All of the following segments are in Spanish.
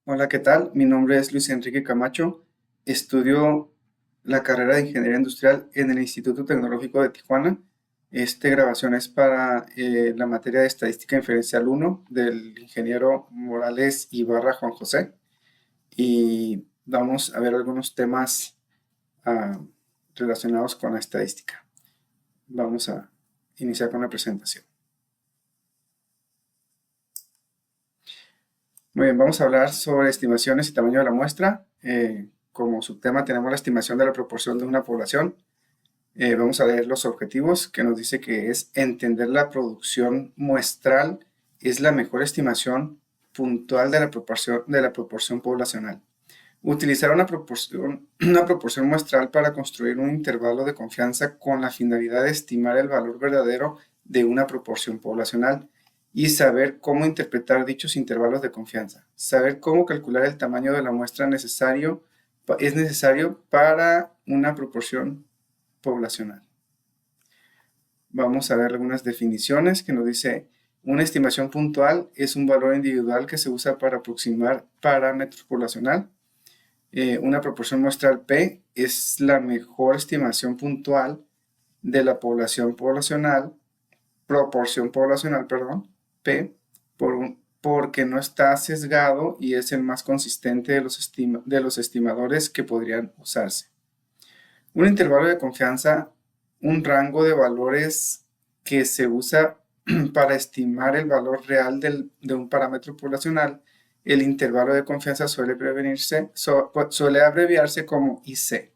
Hola, ¿qué tal? Mi nombre es Luis Enrique Camacho. Estudio la carrera de Ingeniería Industrial en el Instituto Tecnológico de Tijuana. Esta grabación es para la materia de Estadística Inferencial 1 del ingeniero Morales Ibarra Juan José. Y vamos a ver algunos temas ah, relacionados con la estadística. Vamos a iniciar con la presentación. Muy bien, vamos a hablar sobre estimaciones y tamaño de la muestra. Como subtema tenemos la estimación de la proporción de una población. Vamos a ver los objetivos, que nos dice que es entender la producción muestral es la mejor estimación puntual de la proporción poblacional. Utilizar una proporción muestral para construir un intervalo de confianza con la finalidad de estimar el valor verdadero de una proporción poblacional y saber cómo interpretar dichos intervalos de confianza. Saber cómo calcular el tamaño de la muestra es necesario para una proporción poblacional. Vamos a ver algunas definiciones que nos dice: una estimación puntual es un valor individual que se usa para aproximar parámetros poblacional. Una proporción muestral P es la mejor estimación puntual de la proporción poblacional, perdón, P, porque no está sesgado y es el más consistente de los estimadores que podrían usarse. Un intervalo de confianza, un rango de valores que se usa para estimar el valor real de un parámetro poblacional. El intervalo de confianza suele abreviarse como IC.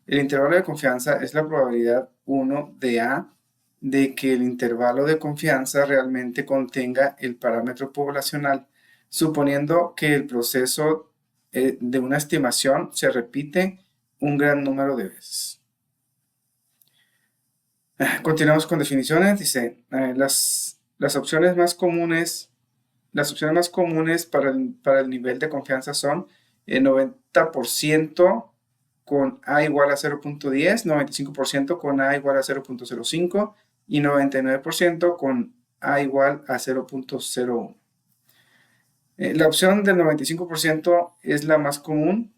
El intervalo de confianza es la probabilidad 1 de A de que el intervalo de confianza realmente contenga el parámetro poblacional, suponiendo que el proceso de una estimación se repite un gran número de veces. Continuamos con definiciones. Dice, las opciones más comunes para el nivel de confianza son el 90% con A igual a 0.10, 95% con A igual a 0.05 y 99% con A igual a 0.01. La opción del 95% es la más común,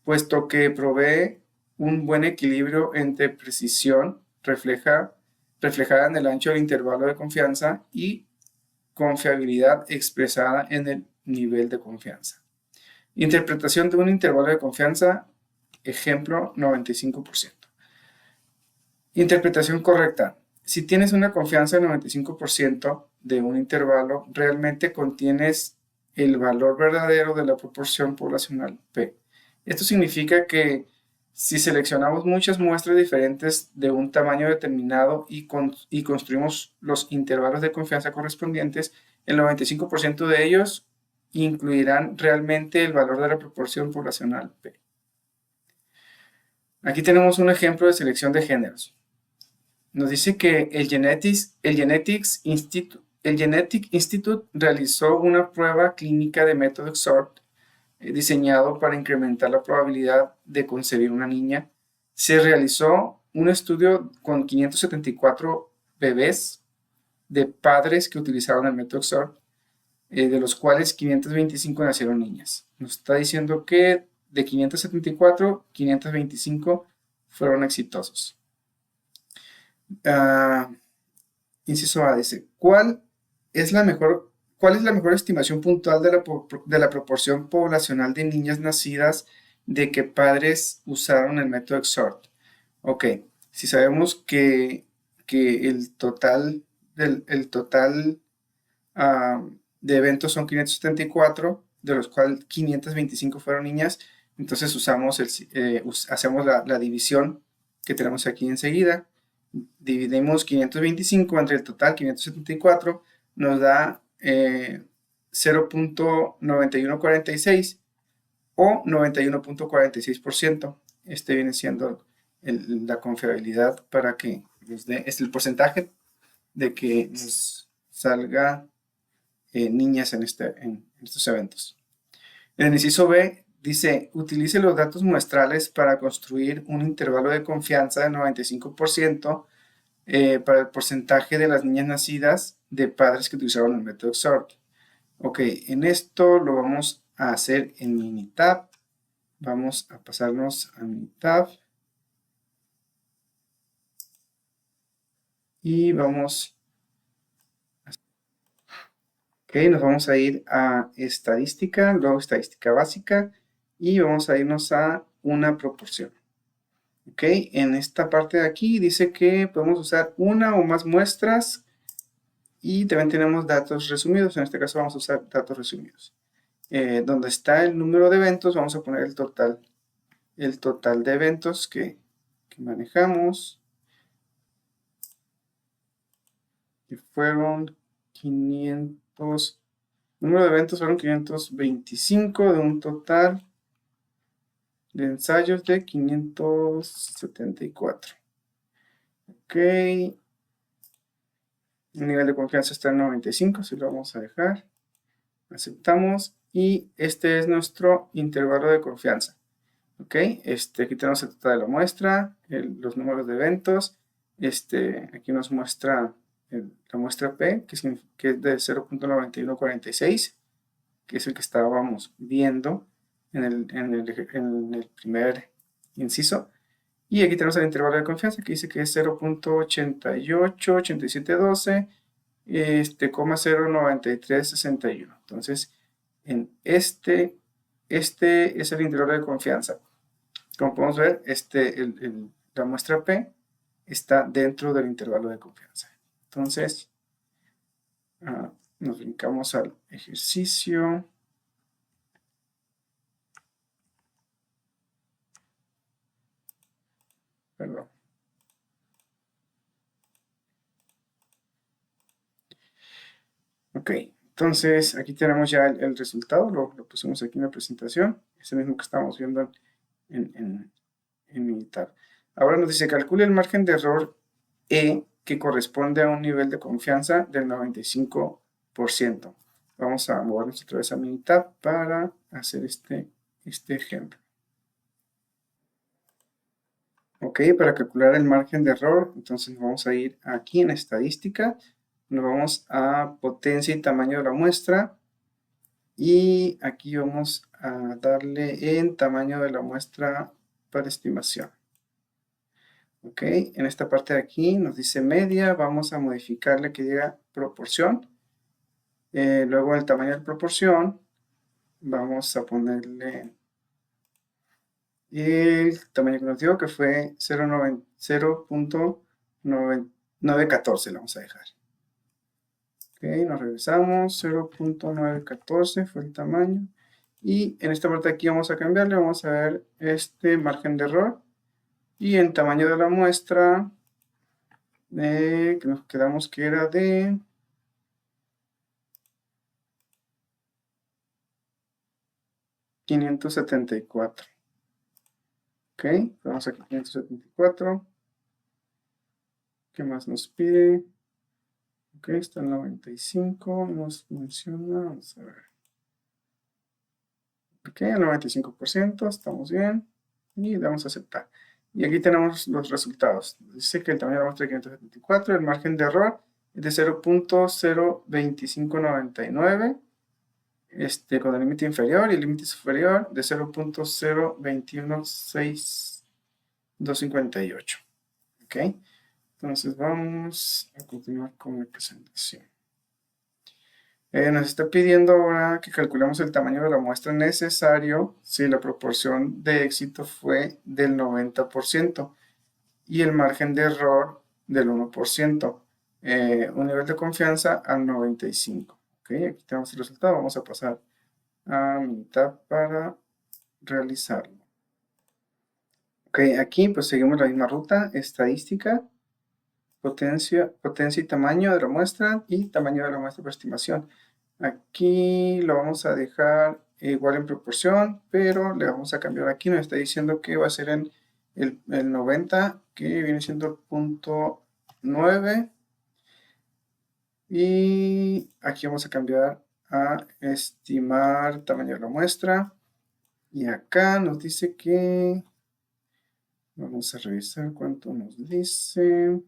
puesto que provee un buen equilibrio entre precisión reflejada en el ancho del intervalo de confianza y confiabilidad expresada en el nivel de confianza. Interpretación de un intervalo de confianza, ejemplo 95%. Interpretación correcta. Si tienes una confianza del 95% de un intervalo, realmente contienes el valor verdadero de la proporción poblacional P. Esto significa que si seleccionamos muchas muestras diferentes de un tamaño determinado y construimos los intervalos de confianza correspondientes, el 95% de ellos incluirán realmente el valor de la proporción poblacional P. Aquí tenemos un ejemplo de selección de géneros. Nos dice que el Genetics Institute realizó una prueba clínica de método XORT diseñado para incrementar la probabilidad de concebir una niña. Se realizó un estudio con 574 bebés de padres que utilizaron el método XORT, de los cuales 525 nacieron niñas. Nos está diciendo que de 574, 525 fueron exitosos. Inciso A dice, ¿cuál es la mejor estimación puntual de la proporción poblacional de niñas nacidas de que padres usaron el método XORT? Ok, si sabemos que el total de eventos son 574, de los cuales 525 fueron niñas, entonces hacemos la división que tenemos aquí enseguida. Dividimos 525 entre el total 574, nos da 0.9146 o 91.46%. Este viene siendo la confiabilidad para que nos dé, es el porcentaje de que nos salga niñas en estos eventos. En el inciso B dice, utilice los datos muestrales para construir un intervalo de confianza de 95% para el porcentaje de las niñas nacidas de padres que utilizaron el método XORT. Ok, en esto lo vamos a hacer en Minitab. Vamos a pasarnos a Minitab. Y vamos, nos vamos a ir a estadística, luego estadística básica y vamos a irnos a una proporción. En esta parte de aquí dice que podemos usar una o más muestras y también tenemos datos resumidos. En este caso vamos a usar datos resumidos. Donde está el número de eventos, vamos a poner el total de eventos que manejamos. Que fueron 500, número de eventos fueron 525 de un total de ensayos de 574. El nivel de confianza está en 95, así lo vamos a dejar. Aceptamos y este es nuestro intervalo de confianza. Aquí tenemos el total de la muestra, los números de eventos. Aquí nos muestra la muestra P, que es de 0.9146, que es el que estábamos viendo en el primer inciso. Y aquí tenemos el intervalo de confianza, que dice que es 0.888712, 0.9361. Entonces, este es el intervalo de confianza. Como podemos ver, la muestra P está dentro del intervalo de confianza. Entonces, nos brincamos al ejercicio. Perdón. Ok, entonces aquí tenemos ya el resultado, lo pusimos aquí en la presentación, es el mismo que estamos viendo en Minitab. Ahora nos dice, calcule el margen de error E que corresponde a un nivel de confianza del 95%. Vamos a movernos otra vez a Minitab para hacer este ejemplo. Ok, para calcular el margen de error, entonces nos vamos a ir aquí en estadística, nos vamos a potencia y tamaño de la muestra y aquí vamos a darle en tamaño de la muestra para estimación. Ok, en esta parte de aquí nos dice media, vamos a modificarle que diga proporción. Luego el tamaño de proporción, vamos a ponerle el tamaño que nos dio, que fue 0.914, lo vamos a dejar. Ok, nos regresamos, 0.914 fue el tamaño. Y en esta parte de aquí vamos a cambiarle, vamos a ver este margen de error. Y en tamaño de la muestra, que nos quedamos que era de 574. Ok, vamos aquí 574. ¿Qué más nos pide? Ok, está en 95, nos menciona, vamos a ver. Ok, el 95%, estamos bien. Y damos a aceptar. Y aquí tenemos los resultados. Dice que el tamaño de la muestra es 574, el margen de error es de 0.02599, con el límite inferior y el límite superior de 0.021658. Ok, entonces vamos a continuar con la presentación. Nos está pidiendo ahora que calculemos el tamaño de la muestra necesario si la proporción de éxito fue del 90% y el margen de error del 1%. Un nivel de confianza al 95%. Okay, aquí tenemos el resultado. Vamos a pasar a Minitab para realizarlo. Ok, aquí pues seguimos la misma ruta, estadística, potencia y tamaño de la muestra y tamaño de la muestra por estimación. Aquí lo vamos a dejar igual en proporción, pero le vamos a cambiar aquí. Nos está diciendo que va a ser en el 90, que viene siendo 0.9. Y aquí vamos a cambiar a estimar tamaño de la muestra. Y acá nos dice que... Vamos a revisar cuánto nos dice.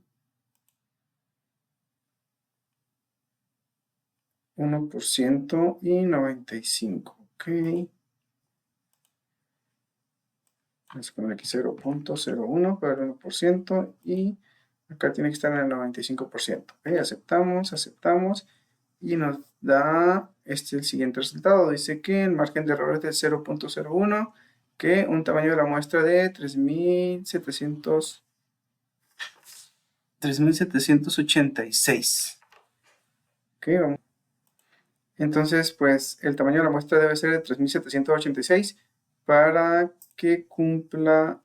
1% y 95. Ok. Vamos a poner aquí 0.01 para el 1% y acá tiene que estar en el 95%. Ok, aceptamos y nos da el siguiente resultado. Dice que el margen de error es de 0.01, que un tamaño de la muestra de 3.786. Ok, vamos. Entonces, pues el tamaño de la muestra debe ser de 3.786 para que cumpla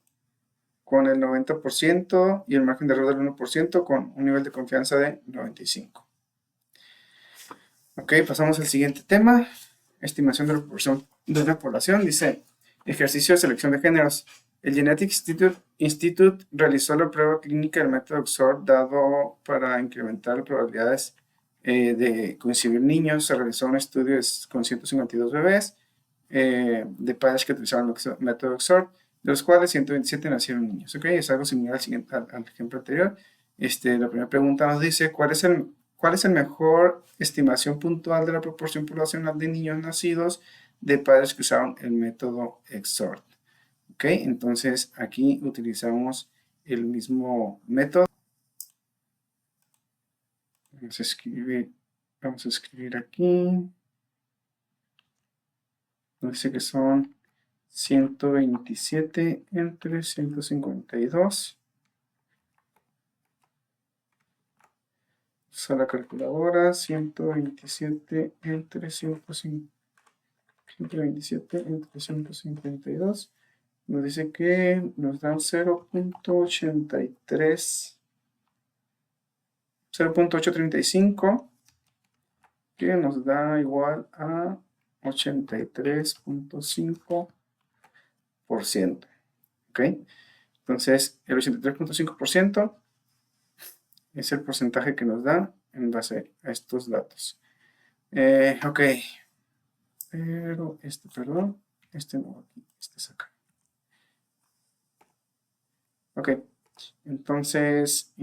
con el 90% y el margen de error del 1% con un nivel de confianza de 95. Ok, pasamos al siguiente tema. Estimación de la proporción de una población. Dice, ejercicio de selección de géneros. El Genetics Institute realizó la prueba clínica del método XOR dado para incrementar las probabilidades de coincidir niños. Se realizó un estudio con 152 bebés de padres que utilizaban el método XOR, de los cuales 127 nacieron niños. Ok, es algo similar al ejemplo anterior. La primera pregunta nos dice, ¿cuál es el mejor estimación puntual de la proporción poblacional de niños nacidos de padres que usaron el método XOR? Ok, entonces aquí utilizamos el mismo método. Vamos a escribir aquí. Dice que son 127 entre 152. Usa la calculadora. 127 entre 152. Nos dice que nos dan 0.835, que nos da igual a 83.5%. ¿Ok? Entonces, el 83.5% es el porcentaje que nos da en base a estos datos. Ok. Pero perdón, no aquí, es acá. Ok. Entonces,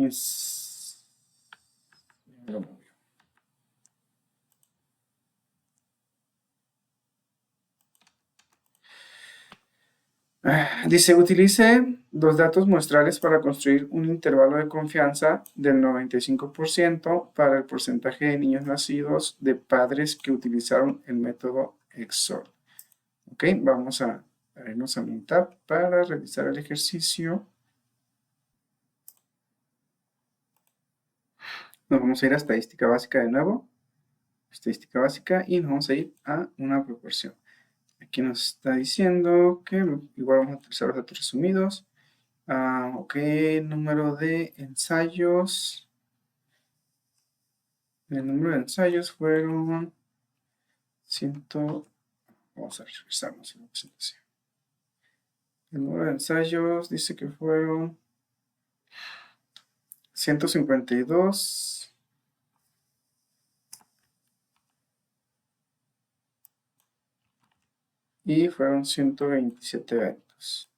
dice, utilice los datos muestrales para construir un intervalo de confianza del 95% para el porcentaje de niños nacidos de padres que utilizaron el método XOR. Ok, vamos a irnos a un tab para realizar el ejercicio. Nos vamos a ir a estadística básica de nuevo. Estadística básica y nos vamos a ir a una proporción. Aquí nos está diciendo que igual vamos a utilizar los datos resumidos. Ok, número de ensayos. El número de ensayos fueron 100. Vamos a revisarnos la presentación. El número de ensayos dice que fueron 152. Y fueron 127 eventos.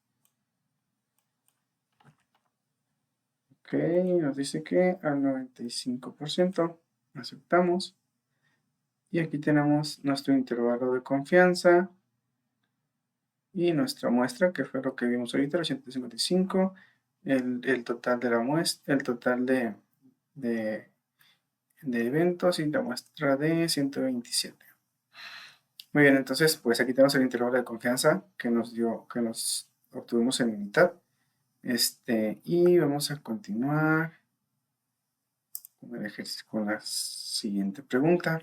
Ok, nos dice que al 95% aceptamos. Y aquí tenemos nuestro intervalo de confianza y nuestra muestra, que fue lo que vimos ahorita, el 155, el total de la muestra, el total de eventos y la muestra de 127. Muy bien, entonces pues aquí tenemos el intervalo de confianza que nos obtuvimos en mitad. Y vamos a continuar con el ejercicio, con la siguiente pregunta.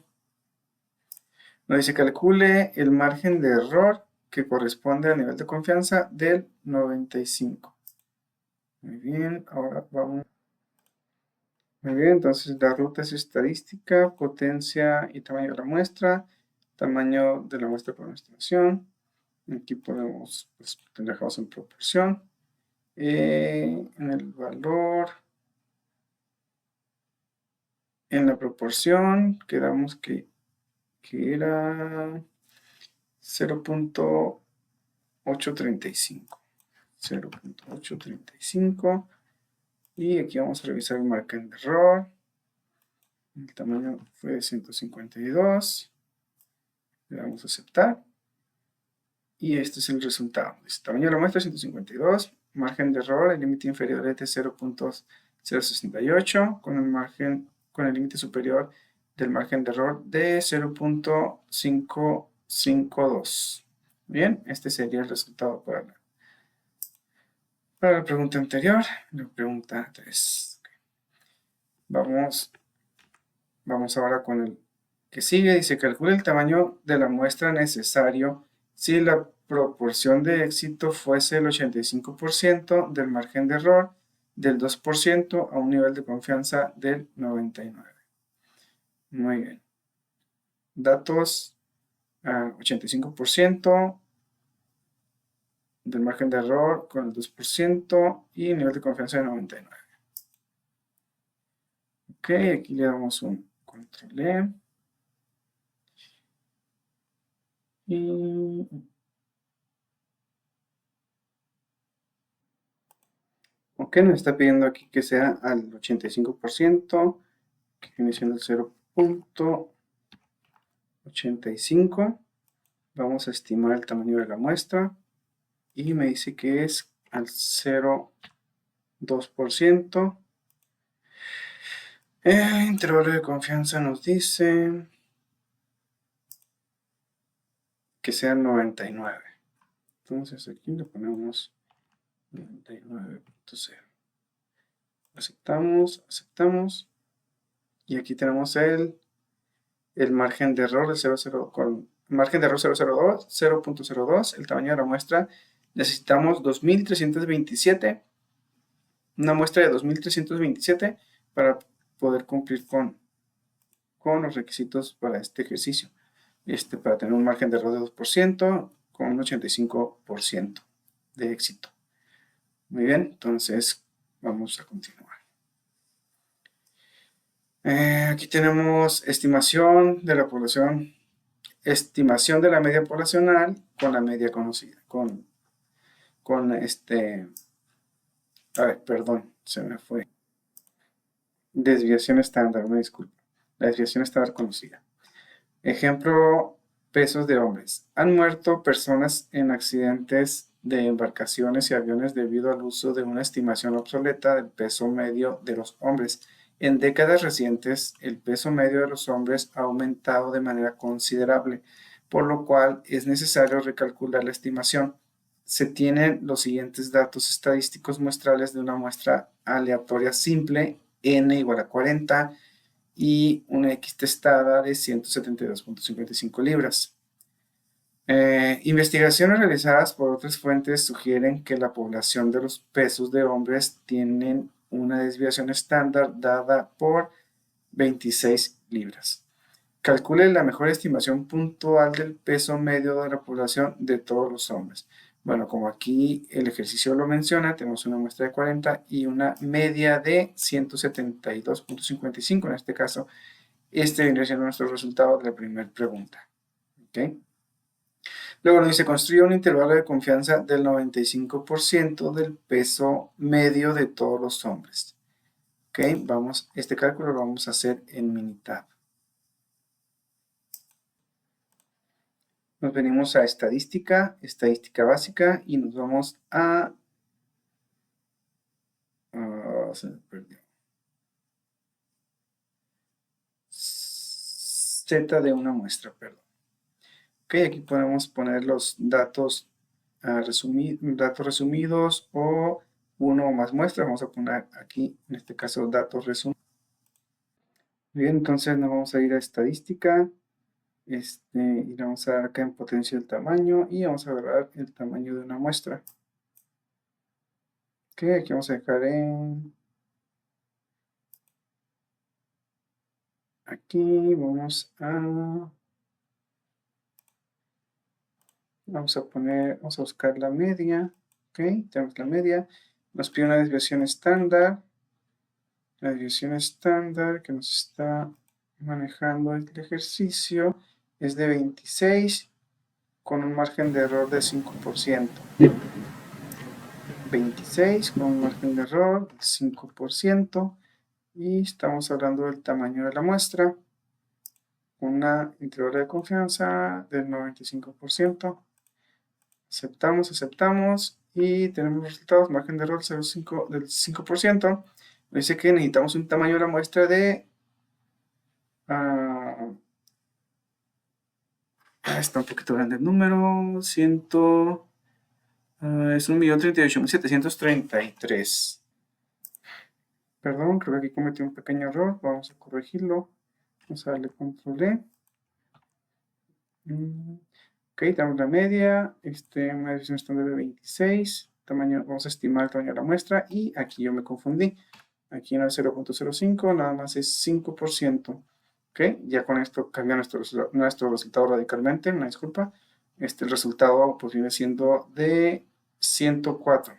Nos dice, calcule el margen de error que corresponde al nivel de confianza del 95. Muy bien, ahora vamos. Muy bien, entonces la ruta es estadística, potencia y tamaño de la muestra, tamaño de la muestra por estimación. Aquí podemos, pues, dejamos en proporción. En el valor, en la proporción, quedamos que era 0.835. 0.835. Y aquí vamos a revisar el margen de error. El tamaño fue de 152. Le damos a aceptar. Y este es el resultado. Dice, tamaño de la muestra 152, margen de error, el límite inferior es de 0.068, con el límite superior del margen de error de 0.552. Bien, este sería el resultado para la pregunta anterior, la pregunta 3. Vamos ahora con el que sigue. Dice, calcula el tamaño de la muestra necesario si la proporción de éxito fuese el 85% del margen de error del 2% a un nivel de confianza del 99%. Muy bien. Datos, 85% del margen de error con el 2% y nivel de confianza de 99%. Ok, aquí le damos un control E. Y ok, nos está pidiendo aquí que sea al 85%, que viene siendo el 0.85. Vamos a estimar el tamaño de la muestra y me dice que es al 0.2%. El intervalo de confianza nos dice que sea 99. Entonces aquí le ponemos 99.0. Aceptamos. Y aquí tenemos el margen de error de 0.02, con margen de error 0.02, el tamaño de la muestra. Necesitamos 2327, una muestra de 2327 para poder cumplir con los requisitos para este ejercicio. Para tener un margen de error de 2% con un 85% de éxito. Muy bien, entonces vamos a continuar. Aquí tenemos estimación de la población, estimación de la media poblacional con la media conocida, a ver, perdón, se me fue. Desviación estándar, me disculpo. La desviación estándar conocida. Ejemplo, pesos de hombres. Han muerto personas en accidentes de embarcaciones y aviones debido al uso de una estimación obsoleta del peso medio de los hombres. En décadas recientes, el peso medio de los hombres ha aumentado de manera considerable, por lo cual es necesario recalcular la estimación. Se tienen los siguientes datos estadísticos muestrales de una muestra aleatoria simple, n igual a 40, y una X testada de 172.55 libras. Investigaciones realizadas por otras fuentes sugieren que la población de los pesos de hombres tienen una desviación estándar dada por 26 libras. Calcule la mejor estimación puntual del peso medio de la población de todos los hombres. Bueno, como aquí el ejercicio lo menciona, tenemos una muestra de 40 y una media de 172.55. En este caso, este vendría siendo nuestro resultado de la primera pregunta. ¿Okay? Luego nos dice, construye un intervalo de confianza del 95% del peso medio de todos los hombres. ¿Ok? Este cálculo lo vamos a hacer en Minitab. Nos venimos a estadística básica y nos vamos a... se me perdió. Z de una muestra, perdón. Ok, aquí podemos poner los datos, datos resumidos o uno o más muestras. Vamos a poner aquí, en este caso, datos resumidos. Bien, entonces nos vamos a ir a estadística. Y le vamos a dar acá en potencia el tamaño y vamos a agarrar el tamaño de una muestra. Ok, aquí vamos a dejar en... Aquí vamos a buscar la media. Ok, tenemos la media. Nos pide una desviación estándar. La desviación estándar que nos está manejando el ejercicio es de 26 con un margen de error de 5%. 26 con un margen de error de 5%. Y estamos hablando del tamaño de la muestra. Una intervalo de confianza del 95%. Aceptamos y tenemos los resultados, margen de error del 5%. Dice que necesitamos un tamaño de la muestra de... está un poquito grande el número, es 1.038.733. Perdón, creo que aquí cometí un pequeño error, vamos a corregirlo. Vamos a darle control E. Ok, damos la media, una división estándar de 26, tamaño, vamos a estimar el tamaño de la muestra y aquí yo me confundí. Aquí no es 0.05, nada más es 5%. Ok, ya con esto cambia nuestro resultado radicalmente, una disculpa. El resultado pues viene siendo de 104.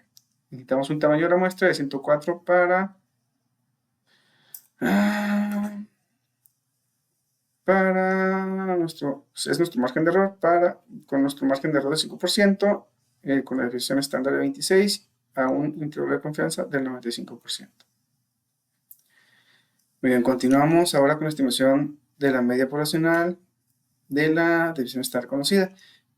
Necesitamos un tamaño de la muestra de 104 para nuestro margen de error, con nuestro margen de error de 5%, con la desviación estándar de 26, a un intervalo de confianza del 95%. Muy bien, continuamos ahora con la estimación de la media poblacional de la desviación estándar conocida.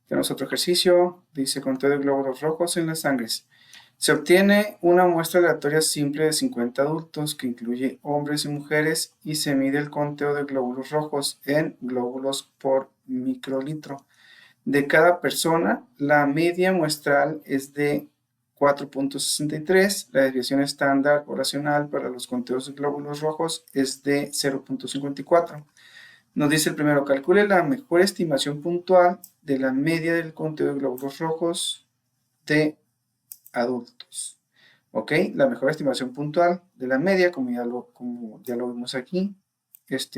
Tenemos otro ejercicio, dice conteo de glóbulos rojos en las sangres. Se obtiene una muestra aleatoria simple de 50 adultos que incluye hombres y mujeres y se mide el conteo de glóbulos rojos en glóbulos por microlitro. De cada persona, la media muestral es de 4.63, la desviación estándar poblacional para los conteos de glóbulos rojos es de 0.54. Nos dice el primero, calcule la mejor estimación puntual de la media del conteo de glóbulos rojos de adultos. Ok, la mejor estimación puntual de la media, como ya lo vimos aquí,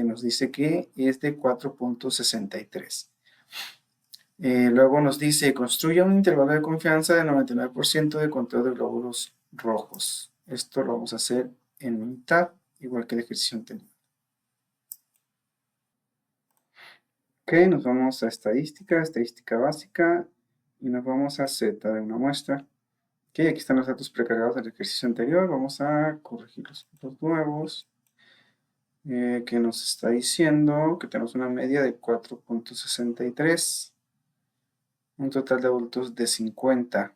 nos dice que es de 4.63. Luego nos dice, construya un intervalo de confianza del 99% de conteo de glóbulos rojos. Esto lo vamos a hacer en mitad, igual que el ejercicio anterior. Ok, nos vamos a estadística básica, y nos vamos a Z de una muestra. Ok, aquí están los datos precargados del ejercicio anterior. Vamos a corregir los nuevos, que nos está diciendo que tenemos una media de 4.63, un total de adultos de 50.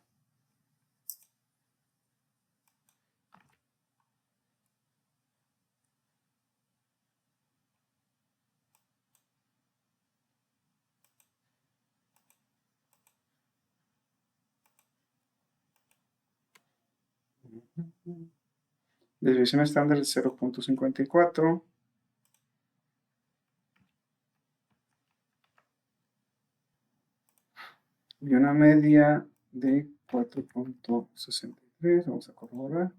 Desviación estándar de 0.54. Y una media de 4.63. Vamos a corroborar.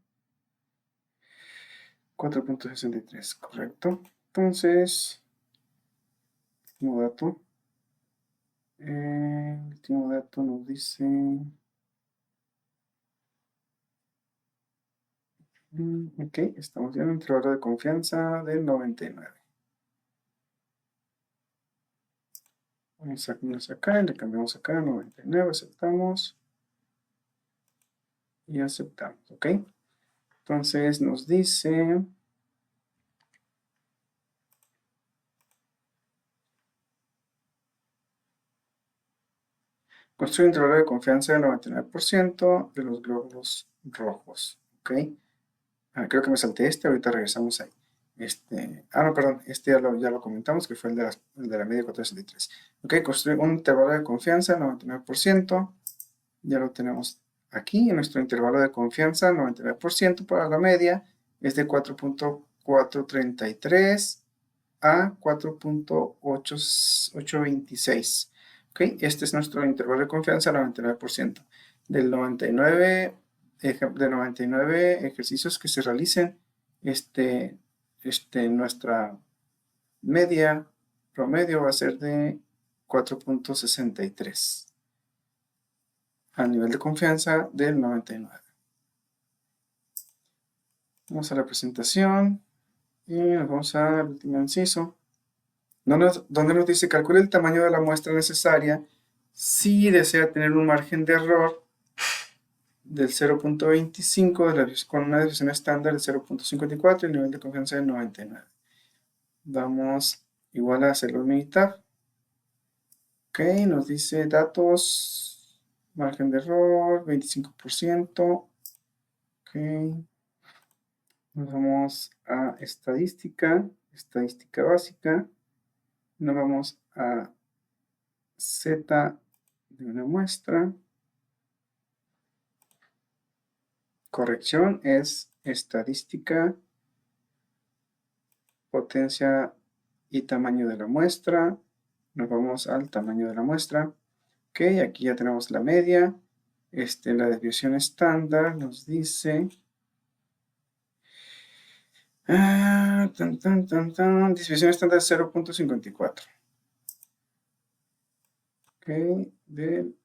4.63, correcto. Entonces, último dato. El último dato nos dice... ok, estamos ya en un intervalo de confianza del 99. Vamos a ponernos acá y le cambiamos acá a 99, aceptamos. Y aceptamos, ¿ok? Entonces nos dice... construye un intervalo de confianza del 99% de los glóbulos rojos, ¿ok? Creo que me salté ahorita regresamos ahí. No, perdón, ya lo comentamos, que fue el de la media 463. Ok, construir un intervalo de confianza, 99%, ya lo tenemos aquí, en nuestro intervalo de confianza, 99% para la media, es de 4.433 a 4.826. Ok, este es nuestro intervalo de confianza, 99%. De 99 ejercicios que se realicen, nuestra media promedio va a ser de 4.63 a nivel de confianza del 99. Vamos a la presentación y nos vamos al último inciso, donde nos dice calcule el tamaño de la muestra necesaria si desea tener un margen de error del 0.25 con una desviación estándar de 0.54 y el nivel de confianza de 99. Vamos igual a hacerlo en mitad. Ok, nos dice datos. Margen de error, 25%. Ok. Nos vamos a estadística básica. Nos vamos a Z de una muestra. Corrección es estadística, potencia y tamaño de la muestra. Nos vamos al tamaño de la muestra. Ok, aquí ya tenemos la media. La desviación estándar nos dice... desviación estándar 0.54. Ok, del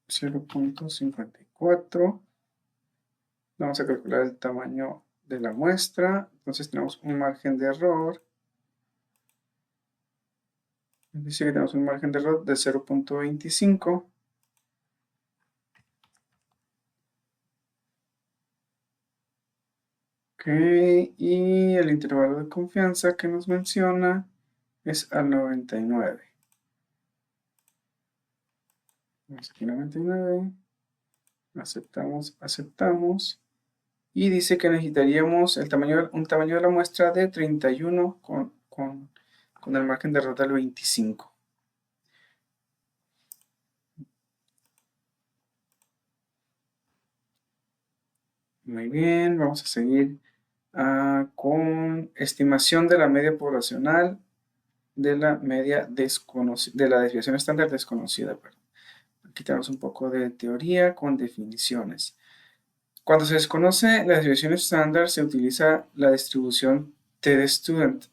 0.54. Vamos a calcular el tamaño de la muestra. Entonces tenemos un margen de error. Dice que tenemos un margen de error de 0.25. Ok, y el intervalo de confianza que nos menciona es al 99. Aquí 99. Aceptamos. Y dice que necesitaríamos un tamaño de la muestra de 31 con el margen de error del 25. Muy bien, vamos a seguir con estimación de la media poblacional de la desviación estándar desconocida. Aquí tenemos un poco de teoría con definiciones. Cuando se desconoce la desviación estándar, se utiliza la distribución t-de-student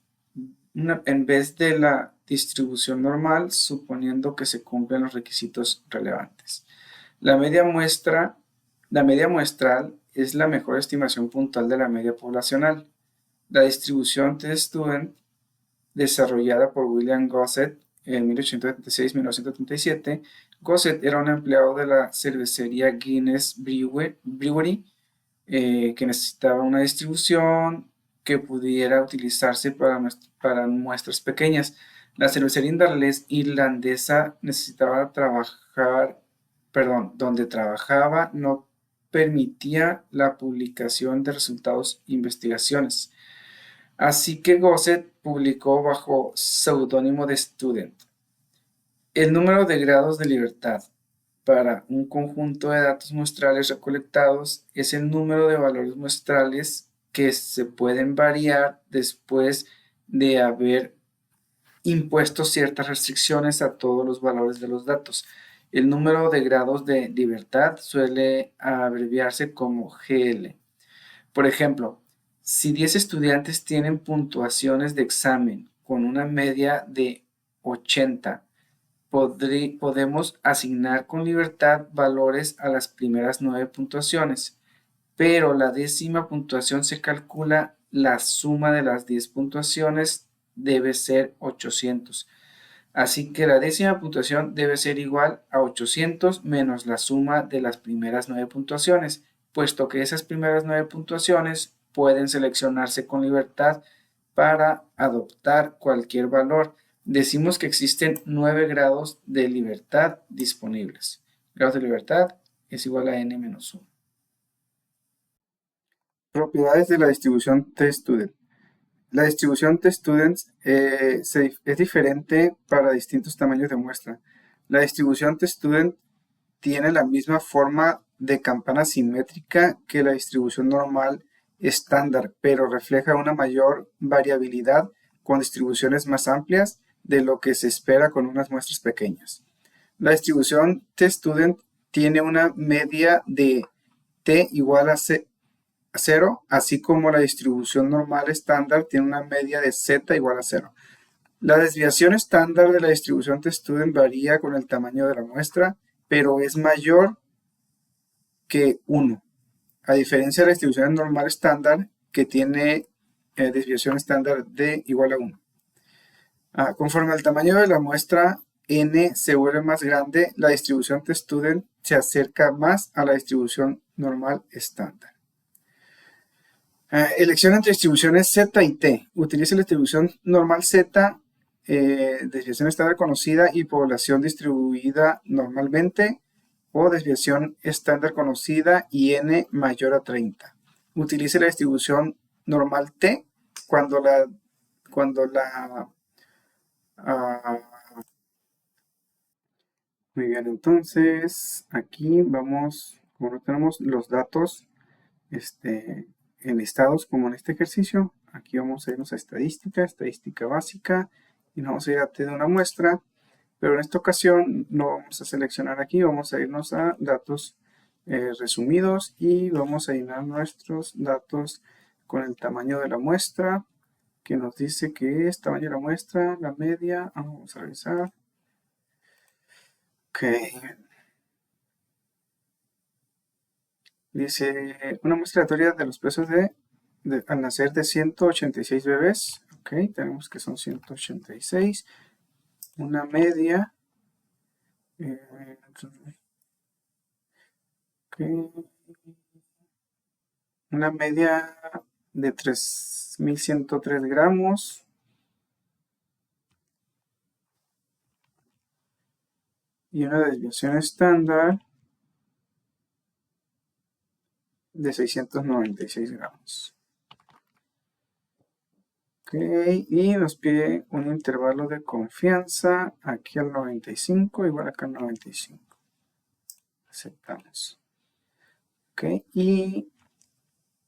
en vez de la distribución normal, suponiendo que se cumplen los requisitos relevantes. La media muestral es la mejor estimación puntual de la media poblacional. La distribución t-de-student, desarrollada por William Gossett en 1876-1937, Gossett era un empleado de la cervecería Guinness Brewery que necesitaba una distribución que pudiera utilizarse para muestras pequeñas. La cervecería irlandesa necesitaba donde trabajaba no permitía la publicación de resultados de investigaciones. Así que Gossett publicó bajo seudónimo de Student. El número de grados de libertad para un conjunto de datos muestrales recolectados es el número de valores muestrales que se pueden variar después de haber impuesto ciertas restricciones a todos los valores de los datos. El número de grados de libertad suele abreviarse como GL. Por ejemplo, si 10 estudiantes tienen puntuaciones de examen con una media de 80, podemos asignar con libertad valores a las primeras 9 puntuaciones, pero la 10ª puntuación se calcula la suma de las 10 puntuaciones debe ser 800. Así que la 10ª puntuación debe ser igual a 800 menos la suma de las primeras 9 puntuaciones, puesto que esas primeras 9 puntuaciones pueden seleccionarse con libertad para adoptar cualquier valor. Decimos que existen 9 grados de libertad disponibles. Grados de libertad es igual a n-1. Propiedades de la distribución t-student. La distribución t-students es diferente para distintos tamaños de muestra. La distribución t-student tiene la misma forma de campana simétrica que la distribución normal estándar, pero refleja una mayor variabilidad con distribuciones más amplias de lo que se espera con unas muestras pequeñas. La distribución t-student tiene una media de t igual a 0, así como la distribución normal estándar tiene una media de z igual a 0. La desviación estándar de la distribución t-student varía con el tamaño de la muestra, pero es mayor que 1, a diferencia de la distribución normal estándar que tiene desviación estándar de igual a 1. Conforme al tamaño de la muestra n se vuelve más grande, la distribución t-student se acerca más a la distribución normal estándar. Elección entre distribuciones Z y T. Utiliza la distribución normal Z, desviación estándar conocida y población distribuida normalmente. o desviación estándar conocida y n mayor a 30. Utilice la distribución normal t cuando la muy bien, entonces aquí vamos, como no tenemos los datos enlistados como en este ejercicio, aquí vamos a irnos a estadística básica, y nos vamos a ir a t de una muestra, pero en esta ocasión no vamos a seleccionar aquí, vamos a irnos a datos resumidos y vamos a llenar nuestros datos con el tamaño de la muestra, que nos dice que es tamaño de la muestra, la media, vamos a revisar. Ok. Dice, una muestra aleatoria de los pesos al nacer de 186 bebés. Ok, tenemos que son 186. Una media. Okay, una media de 3.103 gramos. Y una desviación estándar de 696 gramos. Ok, y nos pide un intervalo de confianza aquí al 95, igual acá al 95. Aceptamos. Ok, y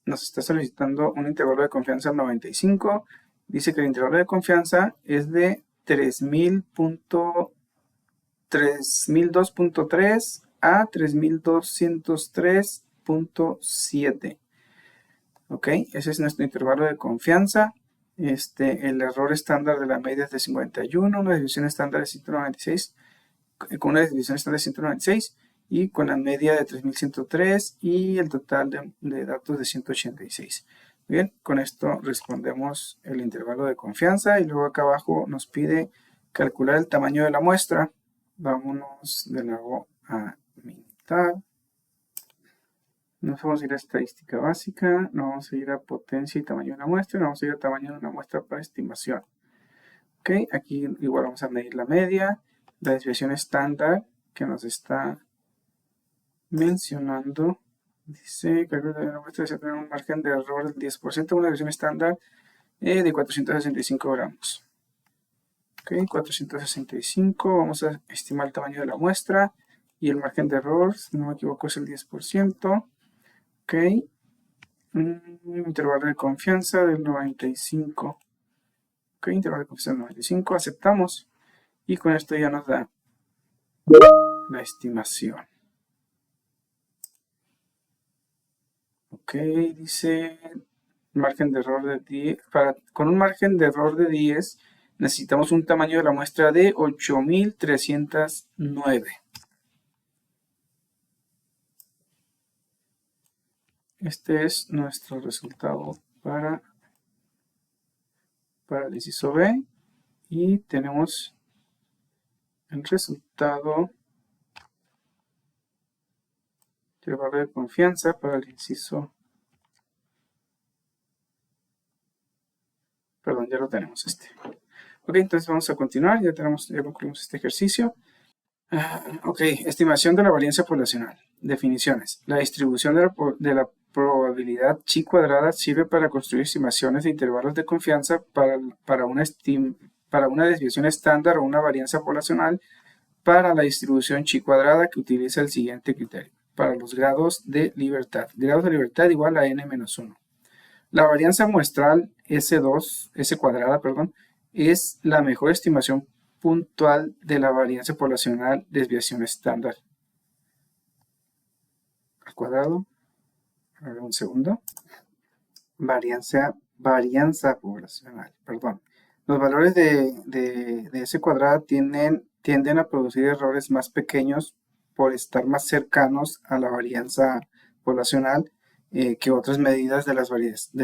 nos está solicitando un intervalo de confianza al 95. Dice que el intervalo de confianza es de 3002.3 a 3203.7. Ok, ese es nuestro intervalo de confianza. El error estándar de la media es de 51, una desviación estándar de 196, con una desviación estándar de 196 y con la media de 3103 y el total de datos de 186. Bien, con esto respondemos el intervalo de confianza y luego acá abajo nos pide calcular el tamaño de la muestra. Vámonos de nuevo a mitad. Nos vamos a ir a estadística básica, nos vamos a ir a potencia y tamaño de una muestra, y nos vamos a ir a tamaño de una muestra para estimación. Ok, aquí igual vamos a medir la media, la desviación estándar que nos está mencionando. Dice que la muestra debe tener un margen de error del 10%, una desviación estándar de 465 gramos. Ok, 465, vamos a estimar el tamaño de la muestra y el margen de error, si no me equivoco, es el 10%. Ok, intervalo de confianza del 95. Ok, intervalo de confianza del 95, aceptamos. Y con esto ya nos da la estimación. Ok, dice margen de error de 10. Con un margen de error de 10 necesitamos un tamaño de la muestra de 8309. Este es nuestro resultado para el inciso B. Y tenemos el resultado del valor de confianza para el inciso. Perdón, ya lo tenemos Ok, entonces vamos a continuar. Ya concluimos este ejercicio. Ok, estimación de la varianza poblacional. Definiciones. La distribución de la probabilidad chi cuadrada sirve para construir estimaciones de intervalos de confianza para una desviación estándar o una varianza poblacional para la distribución chi cuadrada que utiliza el siguiente criterio. Para los grados de libertad. Grados de libertad igual a n-1. La varianza muestral S cuadrada, es la mejor estimación puntual de la varianza poblacional desviación estándar. Al cuadrado, a ver un segundo. Varianza poblacional, Los valores de S cuadrada tienden a producir errores más pequeños por estar más cercanos a la varianza poblacional que otras medidas de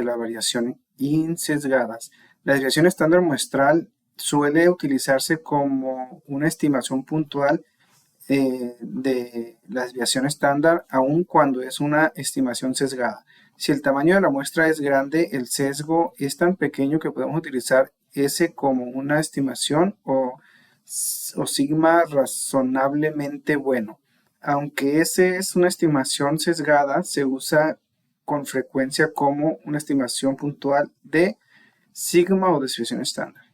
la variación insesgadas. La desviación estándar muestral suele utilizarse como una estimación puntual de la desviación estándar, aun cuando es una estimación sesgada. Si el tamaño de la muestra es grande, el sesgo es tan pequeño que podemos utilizar S como una estimación o sigma razonablemente bueno. aunque ese es una estimación sesgada, se usa con frecuencia como una estimación puntual de sigma o desviación estándar.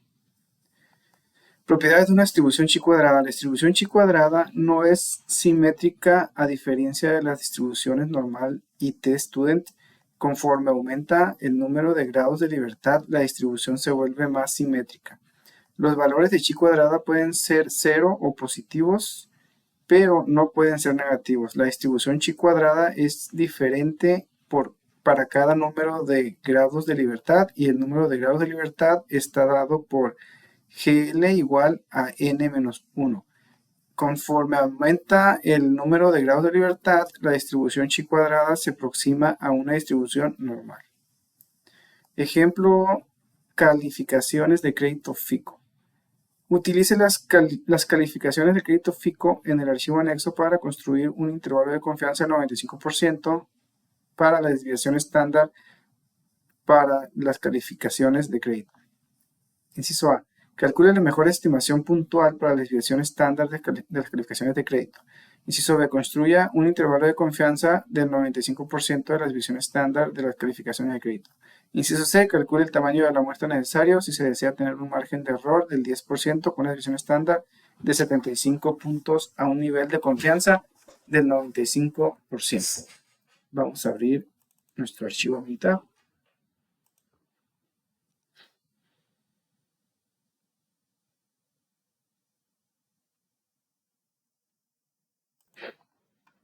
Propiedades de una distribución chi cuadrada. La distribución chi cuadrada no es simétrica a diferencia de las distribuciones normal y t-student. Conforme aumenta el número de grados de libertad, la distribución se vuelve más simétrica. Los valores de chi cuadrada pueden ser 0 o positivos, pero no pueden ser negativos. La distribución chi cuadrada es diferente para cada número de grados de libertad, y el número de grados de libertad está dado por GL igual a n-1. Conforme aumenta el número de grados de libertad, la distribución chi cuadrada se aproxima a una distribución normal. Ejemplo, calificaciones de crédito FICO. Utilice las calificaciones de crédito FICO en el archivo anexo para construir un intervalo de confianza del 95% para la desviación estándar para las calificaciones de crédito. Inciso A. Calcule la mejor estimación puntual para la desviación estándar de las calificaciones de crédito. Inciso B. Construya un intervalo de confianza del 95% de la desviación estándar de las calificaciones de crédito. Inciso C. Calcule el tamaño de la muestra necesario si se desea tener un margen de error del 10% con una desviación estándar de 75 puntos a un nivel de confianza del 95%. Vamos a abrir nuestro archivo habilitado.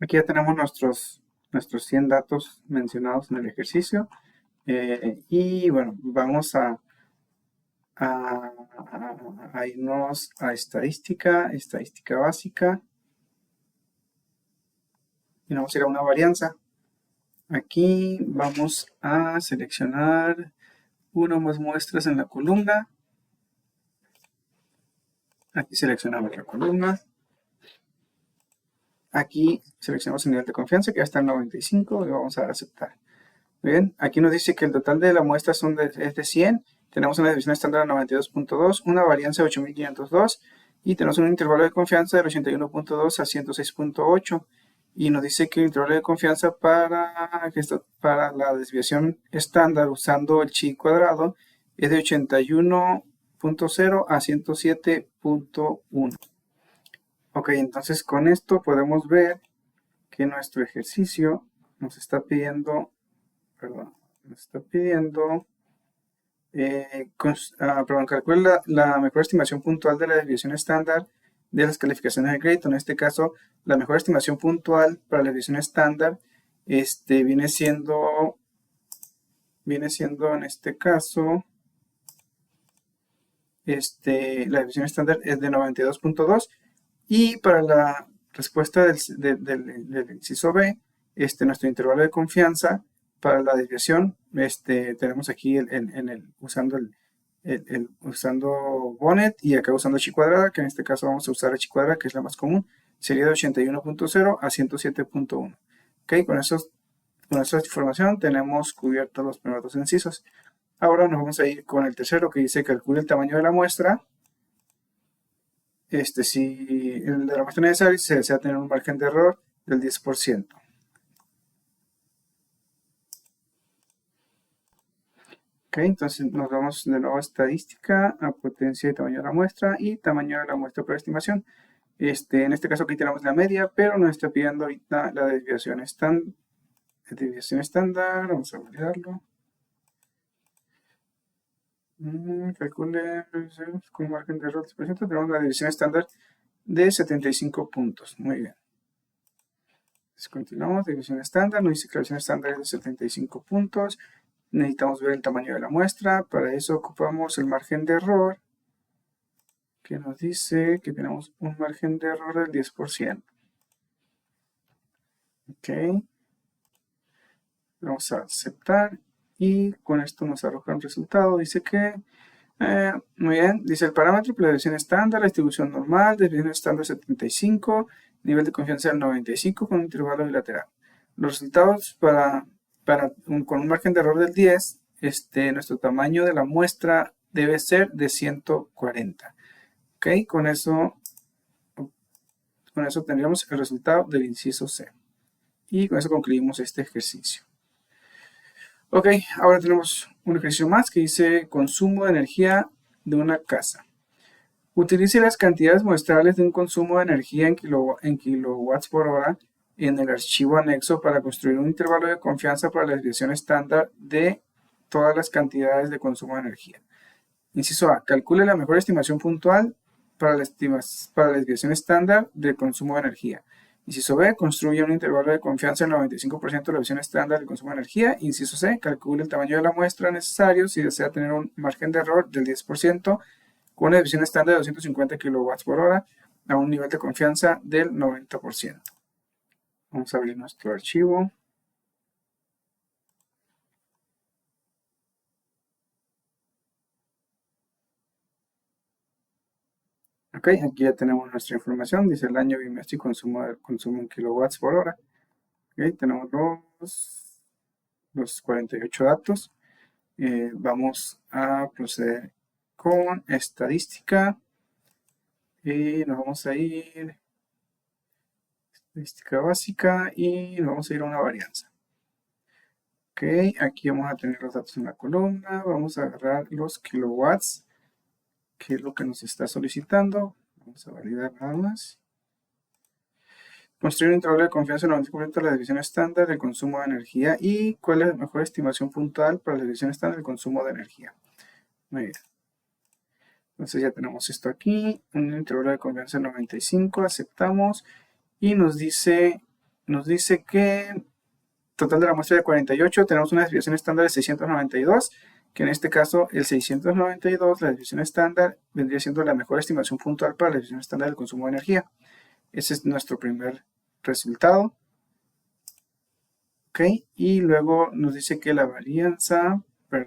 Aquí ya tenemos nuestros 100 datos mencionados en el ejercicio. Y bueno, vamos a irnos a estadística básica. Y vamos a ir a una varianza. Aquí vamos a seleccionar una o más muestras en la columna. Aquí seleccionamos la columna. Aquí seleccionamos el nivel de confianza, que ya está en 95, y vamos a dar a aceptar. Bien, aquí nos dice que el total de la muestra es de 100. Tenemos una desviación estándar de 92.2, una varianza de 8502, y tenemos un intervalo de confianza del 81.2 a 106.8. Y nos dice que el intervalo de confianza para la desviación estándar usando el chi cuadrado es de 81.0 a 107.1. Ok, entonces con esto podemos ver que nuestro ejercicio nos está pidiendo, calcule la mejor estimación puntual de la desviación estándar de las calificaciones de crédito. En este caso, la mejor estimación puntual para la desviación estándar viene siendo en este caso, la desviación estándar es de 92.2. Y para la respuesta del inciso B, nuestro intervalo de confianza para la desviación, tenemos aquí usando Bonnet, y acá usando chi cuadrada, que en este caso vamos a usar chi cuadrada, que es la más común, sería de 81.0 a 107.1. Ok, con esa información tenemos cubiertos los primeros dos incisos. Ahora nos vamos a ir con el tercero, que dice calcule el tamaño de la muestra. Si el de la muestra necesaria se desea tener un margen de error del 10%. Ok, entonces nos vamos de nuevo a estadística, a potencia y tamaño de la muestra, y tamaño de la muestra por estimación. En este caso aquí tenemos la media, pero nos está pidiendo ahorita la desviación estándar. Vamos a validarlo. Calcule con margen de error 10%. Tenemos la desviación estándar de 75 puntos. Muy bien. Entonces continuamos, división estándar. Nos dice que la división estándar es de 75 puntos. Necesitamos ver el tamaño de la muestra. Para eso ocupamos el margen de error, que nos dice que tenemos un margen de error del 10%. Ok. Vamos a aceptar. Y con esto nos arroja un resultado. Dice que, muy bien, dice el parámetro para la desviación estándar, la distribución normal, desviación estándar 75, nivel de confianza del 95 con un intervalo bilateral. Los resultados con un margen de error del 10, nuestro tamaño de la muestra debe ser de 140. Ok, con eso con eso tendríamos el resultado del inciso C. Y con eso concluimos este ejercicio. Ok, ahora tenemos un ejercicio más que dice consumo de energía de una casa. Utilice las cantidades muestrales de un consumo de energía en kilowatts por hora en el archivo anexo para construir un intervalo de confianza para la desviación estándar de todas las cantidades de consumo de energía. Inciso A. Calcule la mejor estimación puntual para la desviación estándar del consumo de energía. Inciso B. Construye un intervalo de confianza del 95% de la desviación estándar del consumo de energía. Inciso C. Calcule el tamaño de la muestra necesario si desea tener un margen de error del 10% con una desviación estándar de 250 kW por hora a un nivel de confianza del 90%. Vamos a abrir nuestro archivo. Ok, aquí ya tenemos nuestra información. Dice el año bimestre y consumo en kilowatts por hora. Ok, tenemos los 48 datos. Vamos a proceder con estadística. Y nos vamos a ir estadística básica y nos vamos a ir a una varianza. Ok, aquí vamos a tener los datos en la columna. Vamos a agarrar los kilowatts, que es lo que nos está solicitando. Vamos a validar nada más. Construir un intervalo de confianza del 90% de la desviación estándar del consumo de energía y cuál es la mejor estimación puntual para la desviación estándar del consumo de energía. Muy bien. Entonces ya tenemos esto aquí, un intervalo de confianza del 95, aceptamos y nos dice que total de la muestra de 48 tenemos una desviación estándar de 692, que en este caso el 692, la desviación estándar, vendría siendo la mejor estimación puntual para la desviación estándar del consumo de energía. Ese es nuestro primer resultado. Ok, y luego nos dice que la varianza, el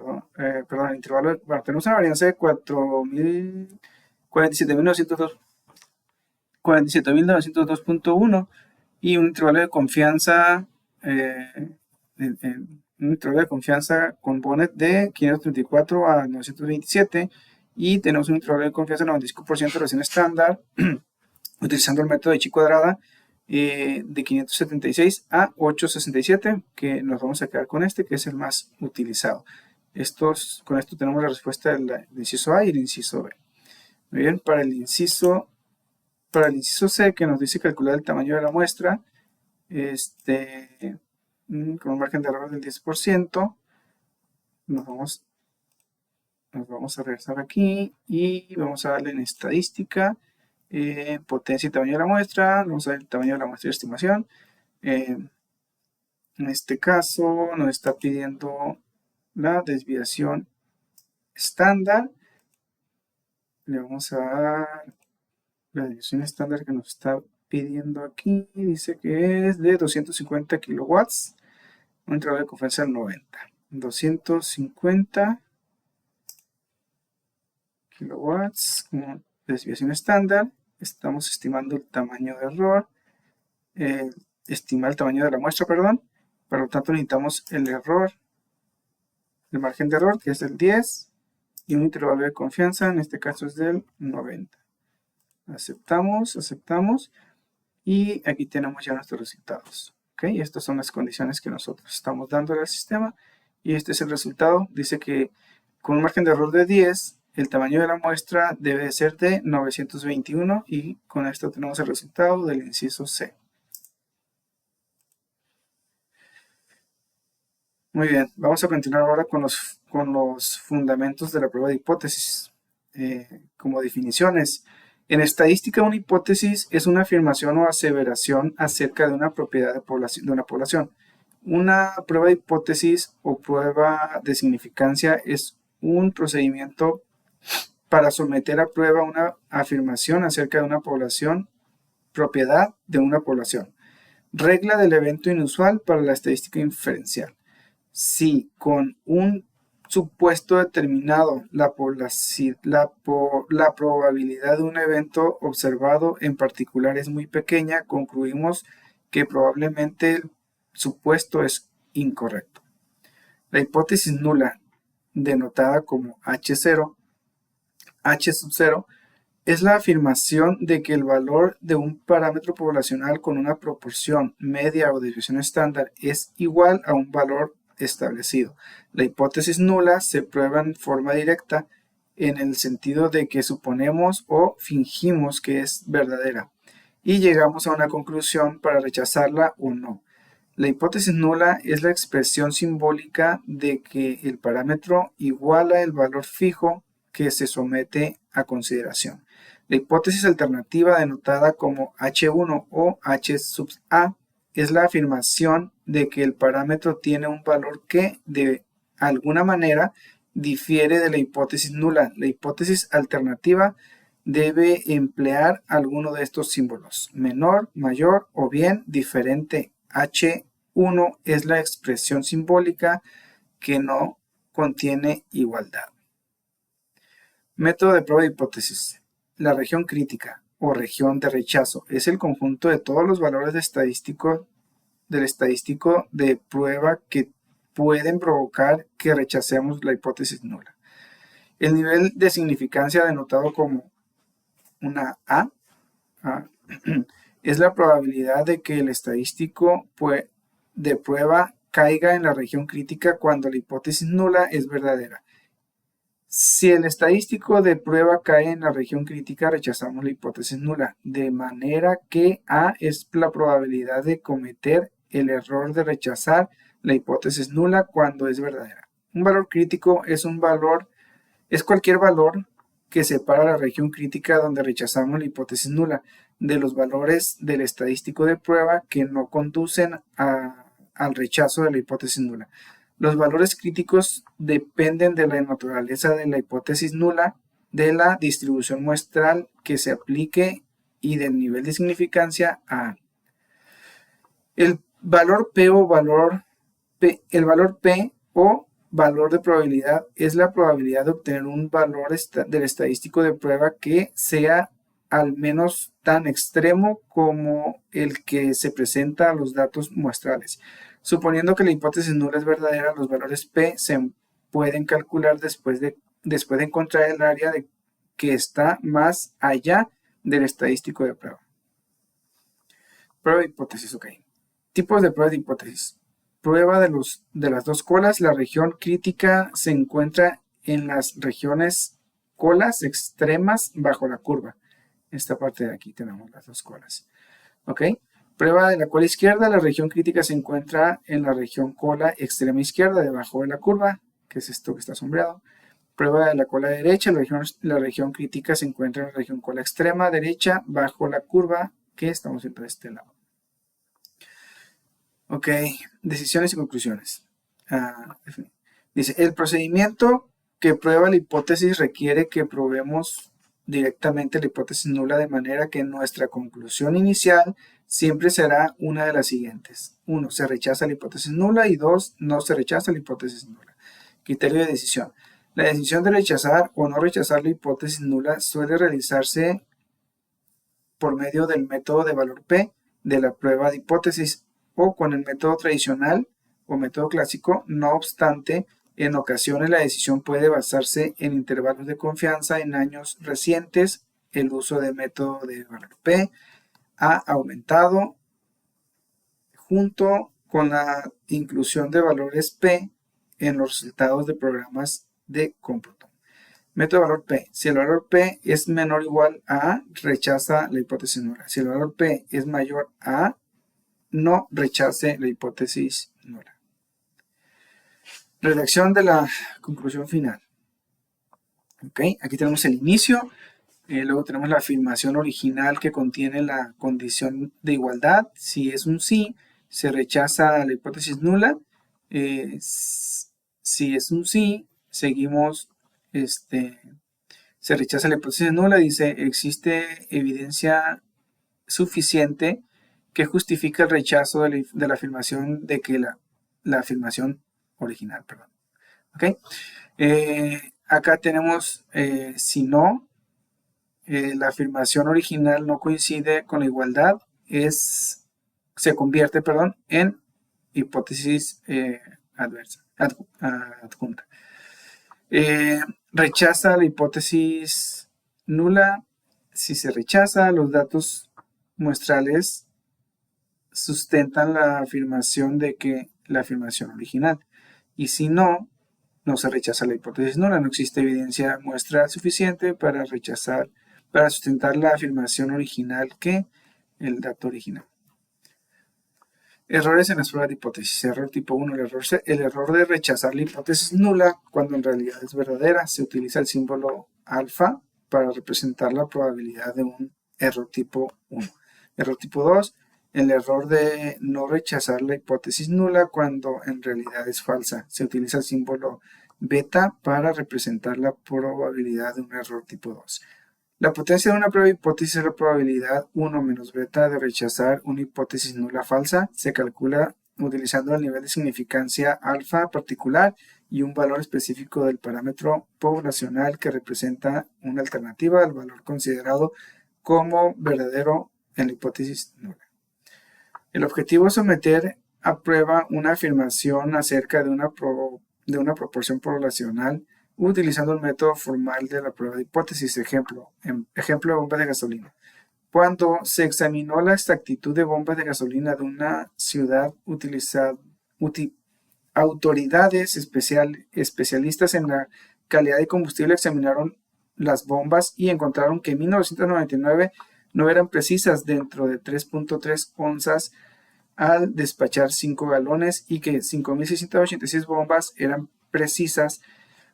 intervalo, bueno, tenemos una varianza de 47.902.1 y un intervalo de confianza, con Bonnet de 534 a 927 y tenemos un intervalo de confianza de 95% de relación estándar utilizando el método de chi cuadrada de 576 a 867, que nos vamos a quedar con este, que es el más utilizado. Con esto tenemos la respuesta del inciso A y el inciso B. Muy bien, para el inciso C, que nos dice calcular el tamaño de la muestra, con un margen de error del 10%, nos vamos a regresar aquí y vamos a darle en estadística, potencia y tamaño de la muestra, vamos a ver el tamaño de la muestra de estimación. En este caso nos está pidiendo la desviación estándar. Le vamos a dar la desviación estándar que nos está pidiendo aquí. Dice que es de 250 kilowatts. Un intervalo de confianza del 90. 250 kilowatts como desviación estándar. Estamos estimando el tamaño de error. Estimar el tamaño de la muestra, perdón. Por lo tanto necesitamos el error, el margen de error, que es del 10, y un intervalo de confianza, en este caso es del 90. Aceptamos, y aquí tenemos ya nuestros resultados. ¿Ok? Estas son las condiciones que nosotros estamos dando al sistema, y este es el resultado. Dice que con un margen de error de 10, el tamaño de la muestra debe ser de 921, y con esto tenemos el resultado del inciso C. Muy bien, vamos a continuar ahora con los fundamentos de la prueba de hipótesis. Como definiciones, en estadística una hipótesis es una afirmación o aseveración acerca de una propiedad de una población. Una prueba de hipótesis o prueba de significancia es un procedimiento para someter a prueba una afirmación acerca de una población, propiedad de una población. Regla del evento inusual para la estadística inferencial. Si con un supuesto determinado la probabilidad de un evento observado en particular es muy pequeña, concluimos que probablemente el supuesto es incorrecto. La hipótesis nula, denotada como H0, H sub 0, es la afirmación de que el valor de un parámetro poblacional con una proporción media o desviación estándar es igual a un valor establecido. La hipótesis nula se prueba en forma directa en el sentido de que suponemos o fingimos que es verdadera y llegamos a una conclusión para rechazarla o no. La hipótesis nula es la expresión simbólica de que el parámetro iguala el valor fijo que se somete a consideración. La hipótesis alternativa, denotada como H1 o H sub A, es la afirmación de que el parámetro tiene un valor que, de alguna manera, difiere de la hipótesis nula. La hipótesis alternativa debe emplear alguno de estos símbolos: menor, mayor o bien diferente. H1 es la expresión simbólica que no contiene igualdad. Método de prueba de hipótesis. La región crítica o región de rechazo es el conjunto de todos los valores del estadístico de prueba que pueden provocar que rechacemos la hipótesis nula. El nivel de significancia, denotado como una A, es la probabilidad de que el estadístico de prueba caiga en la región crítica cuando la hipótesis nula es verdadera. Si el estadístico de prueba cae en la región crítica, rechazamos la hipótesis nula, de manera que A es la probabilidad de cometer el error de rechazar la hipótesis nula cuando es verdadera. Un valor crítico es cualquier valor que separa la región crítica donde rechazamos la hipótesis nula de los valores del estadístico de prueba que no conducen al rechazo de la hipótesis nula. Los valores críticos dependen de la naturaleza de la hipótesis nula, de la distribución muestral que se aplique y del nivel de significancia A. El valor P o valor de probabilidad es la probabilidad de obtener un valor del estadístico de prueba que sea al menos tan extremo como el que se presenta a los datos muestrales. Suponiendo que la hipótesis nula es verdadera, los valores P se pueden calcular después de encontrar el área que está más allá del estadístico de prueba. Prueba de hipótesis, ok. Tipos de prueba de hipótesis. Prueba de las dos colas. La región crítica se encuentra en las regiones colas extremas bajo la curva. Esta parte de aquí tenemos las dos colas. ¿Ok? Prueba de la cola izquierda. La región crítica se encuentra en la región cola extrema izquierda debajo de la curva, que es esto que está sombreado. Prueba de la cola derecha. La región crítica se encuentra en la región cola extrema derecha bajo la curva, que estamos viendo de este lado. Ok, decisiones y conclusiones. Dice, el procedimiento que prueba la hipótesis requiere que probemos directamente la hipótesis nula, de manera que nuestra conclusión inicial siempre será una de las siguientes. 1. Se rechaza la hipótesis nula, y 2. No se rechaza la hipótesis nula. Criterio de decisión. La decisión de rechazar o no rechazar la hipótesis nula suele realizarse por medio del método de valor P de la prueba de hipótesis o con el método tradicional o método clásico. No obstante, en ocasiones la decisión puede basarse en intervalos de confianza. En años recientes, el uso del método de valor P ha aumentado junto con la inclusión de valores P en los resultados de programas de cómputo. Método de valor P. Si el valor P es menor o igual a A, rechaza la hipótesis nula. Si el valor P es mayor a A, no rechace la hipótesis nula. Redacción de la conclusión final. Ok, aquí tenemos el inicio, luego tenemos la afirmación original que contiene la condición de igualdad. Si es un sí, se rechaza la hipótesis nula. Si es un sí, seguimos, se rechaza la hipótesis nula. Dice, existe evidencia suficiente que justifica el rechazo de la afirmación de que la afirmación original, perdón. ¿Ok? Acá tenemos, si no, la afirmación original no coincide con la igualdad, se convierte, perdón, en hipótesis adjunta. Rechaza la hipótesis nula, Si se rechaza, los datos muestrales sustentan la afirmación de que la afirmación original. Y si no, no se rechaza la hipótesis nula. No existe evidencia muestral suficiente para sustentar la afirmación original que el dato original. Errores en las pruebas de hipótesis. Error tipo 1. El error de rechazar la hipótesis nula cuando en realidad es verdadera. Se utiliza el símbolo alfa para representar la probabilidad de un error tipo 1. Error tipo 2. El error de no rechazar la hipótesis nula cuando en realidad es falsa. Se utiliza el símbolo beta para representar la probabilidad de un error tipo 2. La potencia de una prueba de hipótesis es la probabilidad 1 menos beta de rechazar una hipótesis nula falsa. Se calcula utilizando el nivel de significancia alfa particular y un valor específico del parámetro poblacional que representa una alternativa al valor considerado como verdadero en la hipótesis nula. El objetivo es someter a prueba una afirmación acerca de una proporción poblacional utilizando el método formal de la prueba de hipótesis. Ejemplo de bombas de gasolina. Cuando se examinó la exactitud de bombas de gasolina de una ciudad, autoridades especialistas en la calidad de combustible examinaron las bombas y encontraron que en 1999 no eran precisas dentro de 3.3 onzas al despachar 5 galones y que 5.686 bombas eran precisas.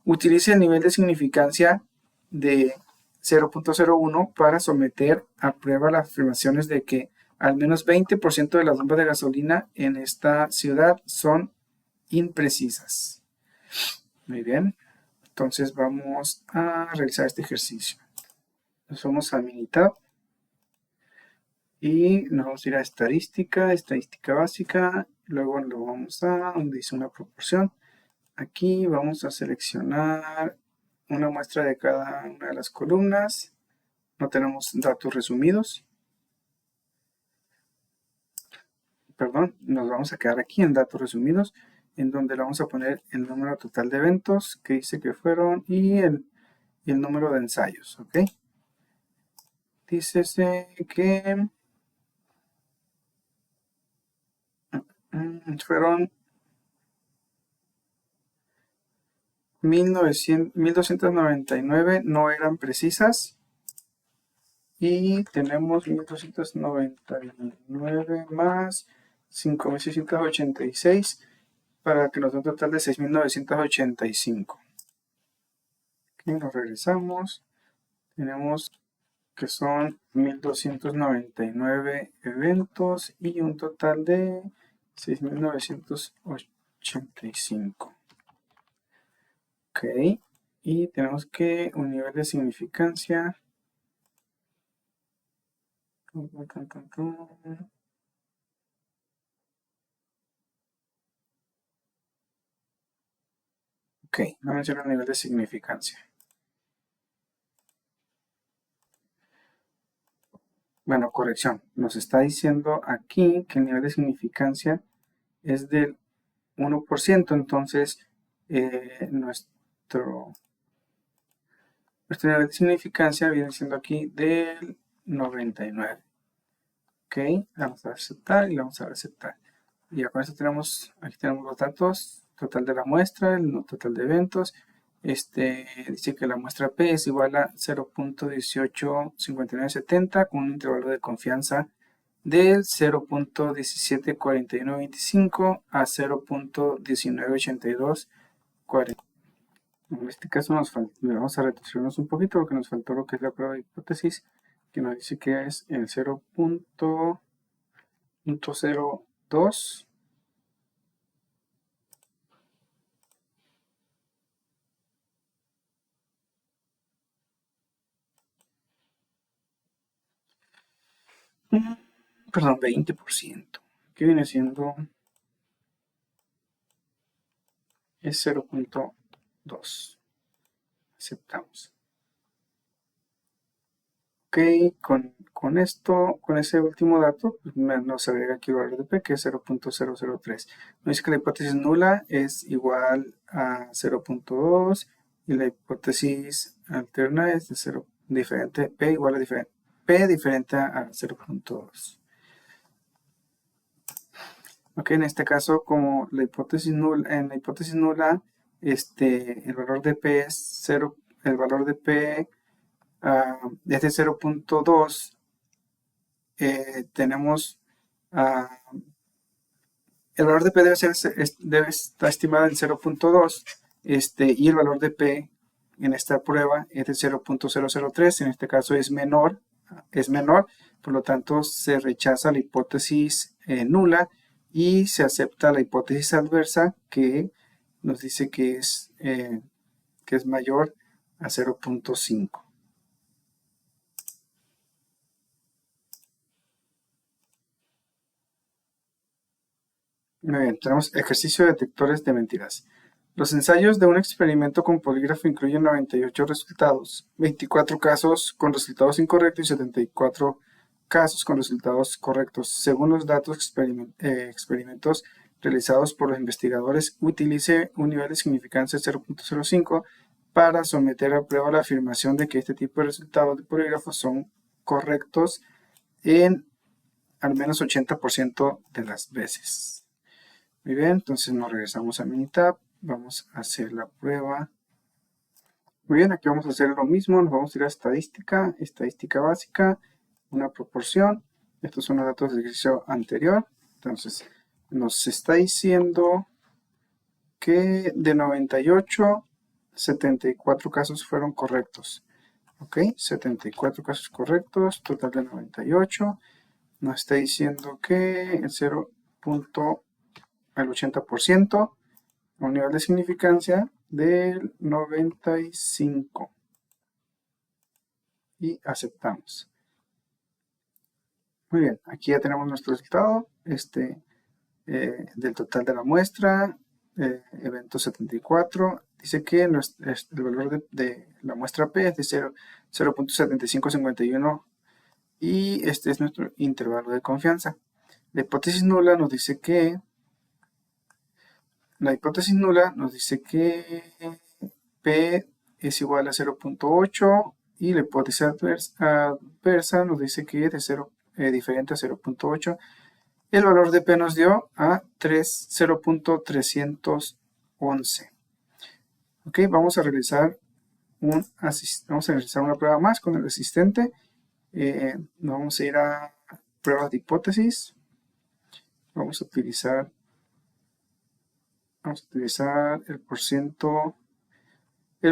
Utilice el nivel de significancia de 0.01 para someter a prueba las afirmaciones de que al menos 20% de las bombas de gasolina en esta ciudad son imprecisas. Muy bien, entonces vamos a realizar este ejercicio. Nos vamos a Minitab y nos vamos a ir a estadística básica, luego lo vamos a donde dice una proporción. Aquí vamos a seleccionar una muestra de cada una de las columnas. No tenemos datos resumidos. Perdón, nos vamos a quedar aquí en datos resumidos, en donde le vamos a poner el número total de eventos que dice que fueron y el número de ensayos, ¿ok? Dícese que fueron 1299, no eran precisas. Y tenemos 1299 más 5686 para que nos dé un total de 6985. Aquí nos regresamos. Tenemos que son 1299 eventos y un total de 6985. Ok. Y tenemos que un nivel de significancia. Ok, no menciona el nivel de significancia. Bueno, corrección. Nos está diciendo aquí que el nivel de significancia es del 1%, entonces nuestro nivel de significancia viene siendo aquí del 99. Ok, vamos a aceptar y vamos a aceptar. Y ya con esto aquí tenemos los datos, total de la muestra, el total de eventos. Dice que la muestra P es igual a 0.185970 con un intervalo de confianza del 0.174925 a 0.198240. En este caso vamos a retrocedernos un poquito porque nos faltó lo que es la prueba de hipótesis, que nos dice que es el 0.02. Perdón, 20%, que viene siendo es 0.2. Aceptamos. Ok, con esto, con ese último dato, pues nos agrega aquí el valor de P, que es 0.003. Nos dice que la hipótesis nula es igual a 0.2 y la hipótesis alterna es de diferente, P igual a diferente, P diferente a 0.2. Ok, en este caso, como la hipótesis nula, en la hipótesis nula, el valor de P es 0, el valor de P es de 0.2, tenemos el valor de P debe estar estimado en 0.2, y el valor de P en esta prueba es de 0.003, en este caso es menor, por lo tanto se rechaza la hipótesis nula y se acepta la hipótesis adversa que nos dice que es mayor a 0.5. Muy bien, tenemos ejercicio de detectores de mentiras. Los ensayos de un experimento con polígrafo incluyen 98 resultados, 24 casos con resultados incorrectos y 74 casos con resultados correctos. Según los datos experimentos realizados por los investigadores, utilice un nivel de significancia de 0.05 para someter a prueba la afirmación de que este tipo de resultados de polígrafo son correctos en al menos 80% de las veces. Muy bien, entonces nos regresamos a Minitab, vamos a hacer la prueba. Muy bien, aquí vamos a hacer lo mismo, nos vamos a ir a estadística, estadística básica, una proporción. Estos son los datos del ejercicio anterior. Entonces, nos está diciendo que de 98, 74 casos fueron correctos. Ok, 74 casos correctos, total de 98. Nos está diciendo que el 80%, un nivel de significancia del 95. Y aceptamos. Muy bien, aquí ya tenemos nuestro resultado del total de la muestra, evento 74. Dice que el valor de la muestra P es de 0.7551 y este es nuestro intervalo de confianza. La hipótesis nula nos dice que P es igual a 0.8 y la hipótesis adversa nos dice que es de diferente a 0.8. El valor de P nos dio a 0.311. Ok, vamos a realizar una prueba más con el asistente. Vamos a ir a pruebas de hipótesis. Vamos a utilizar el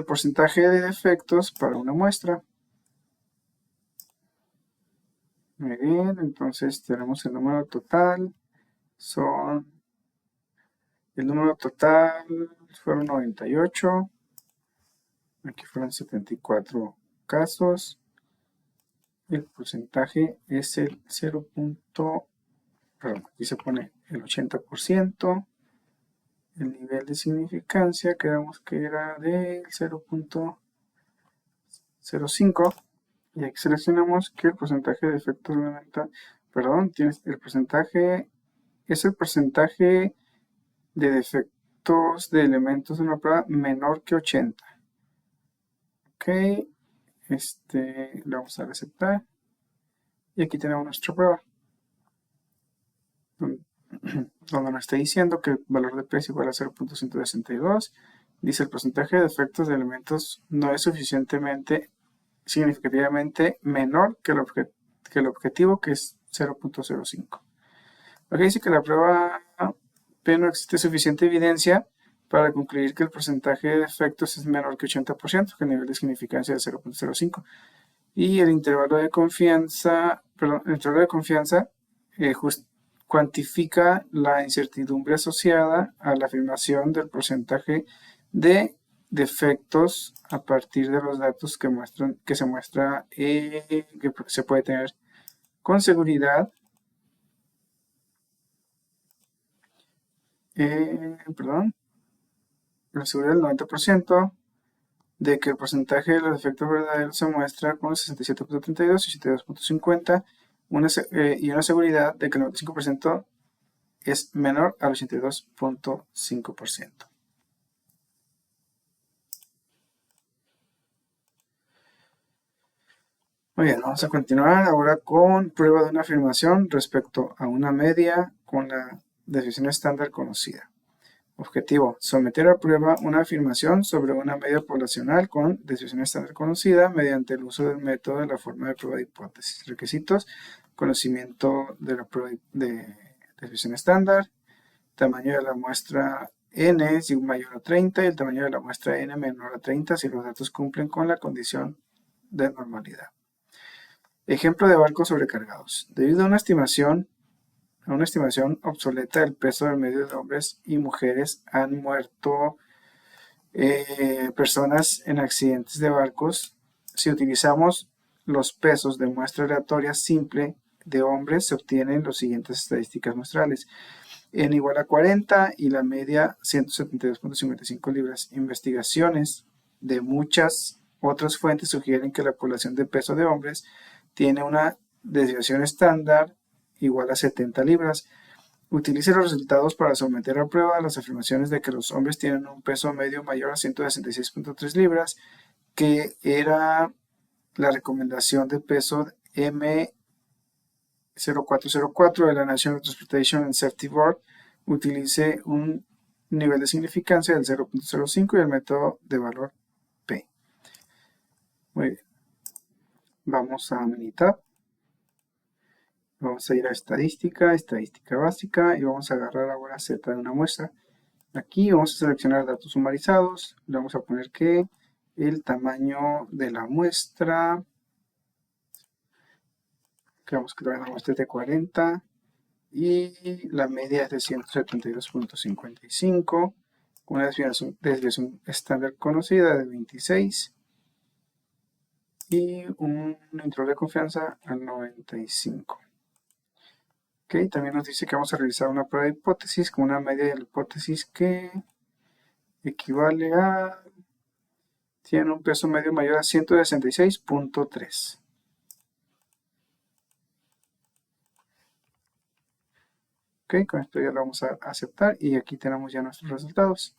porcentaje de defectos para una muestra. Muy bien, entonces tenemos el número total. El número total fueron 98. Aquí fueron 74 casos. El porcentaje es el aquí se pone el 80%. El nivel de significancia quedamos que era del 0.05. Y aquí seleccionamos que el porcentaje de defectos el porcentaje es el porcentaje de defectos de elementos de una prueba menor que 80. Ok, le vamos a dar a aceptar. Y aquí tenemos nuestra prueba, donde nos está diciendo que el valor de P es igual a 0.162. Dice el porcentaje de defectos de elementos no es significativamente menor que el objetivo, que es 0.05. Aquí dice que la prueba P no existe suficiente evidencia para concluir que el porcentaje de defectos es menor que 80%, que el nivel de significancia es 0.05. Y el intervalo de confianza, cuantifica la incertidumbre asociada a la afirmación del porcentaje de defectos a partir de los datos que se muestra que se puede tener con seguridad. La seguridad del 90% de que el porcentaje de los defectos verdaderos se muestra con 67.32 y 82.50 y una seguridad de que el 95% es menor al 82.5%. Muy bien, vamos a continuar ahora con prueba de una afirmación respecto a una media con la desviación estándar conocida. Objetivo: someter a prueba una afirmación sobre una media poblacional con desviación estándar conocida mediante el uso del método de la forma de prueba de hipótesis. Requisitos: conocimiento de la prueba de desviación estándar, tamaño de la muestra n es mayor a 30 y el tamaño de la muestra n menor a 30 si los datos cumplen con la condición de normalidad. Ejemplo de barcos sobrecargados. Debido a una estimación obsoleta del peso del medio de hombres y mujeres, han muerto personas en accidentes de barcos. Si utilizamos los pesos de muestra aleatoria simple de hombres, se obtienen las siguientes estadísticas muestrales: n igual a 40 y la media 172.55 libras. Investigaciones de muchas otras fuentes sugieren que la población de peso de hombres tiene una desviación estándar igual a 70 libras. Utilice los resultados para someter a prueba las afirmaciones de que los hombres tienen un peso medio mayor a 166.3 libras, que era la recomendación de peso M0404 de la National Transportation and Safety Board. Utilice un nivel de significancia del 0.05 y el método de valor P. Muy bien. Vamos a Minitab. Vamos a ir a estadística, estadística básica y vamos a agarrar ahora Z de una muestra. Aquí vamos a seleccionar datos sumarizados. Le vamos a poner que el tamaño de la muestra, creamos que la muestra es de 40 y la media es de 172.55 con una desviación estándar conocida de 26 y un intervalo de confianza al 95. Okay, también nos dice que vamos a realizar una prueba de hipótesis con una media de la hipótesis que equivale a, tiene un peso medio mayor a 166.3. Ok, con esto ya lo vamos a aceptar y aquí tenemos ya nuestros resultados.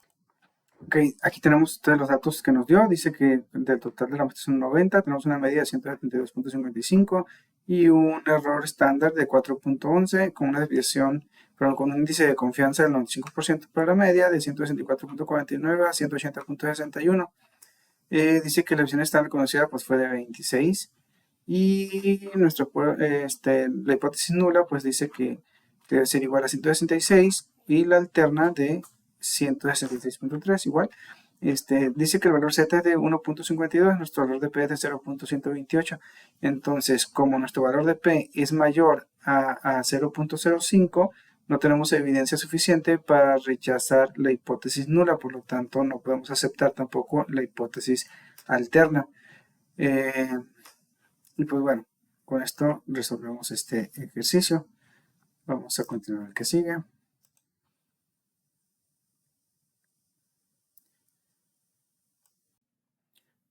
Ok, aquí tenemos todos los datos que nos dio. Dice que del total de la muestra son 90, tenemos una medida de 172.55 y un error estándar de 4.11 con una desviación, perdón, con un índice de confianza del 95% para la media, de 164.49 a 180.61. Dice que la desviación estándar conocida pues fue de 26 y la hipótesis nula pues dice que debe ser igual a 166 y la alterna de 166.3 igual. Dice que el valor Z es de 1.52, nuestro valor de P es de 0.128. Entonces, como nuestro valor de P es mayor a 0.05, no tenemos evidencia suficiente para rechazar la hipótesis nula, por lo tanto no podemos aceptar tampoco la hipótesis alterna. Y pues bueno, con esto resolvemos este ejercicio. Vamos a continuar el que sigue.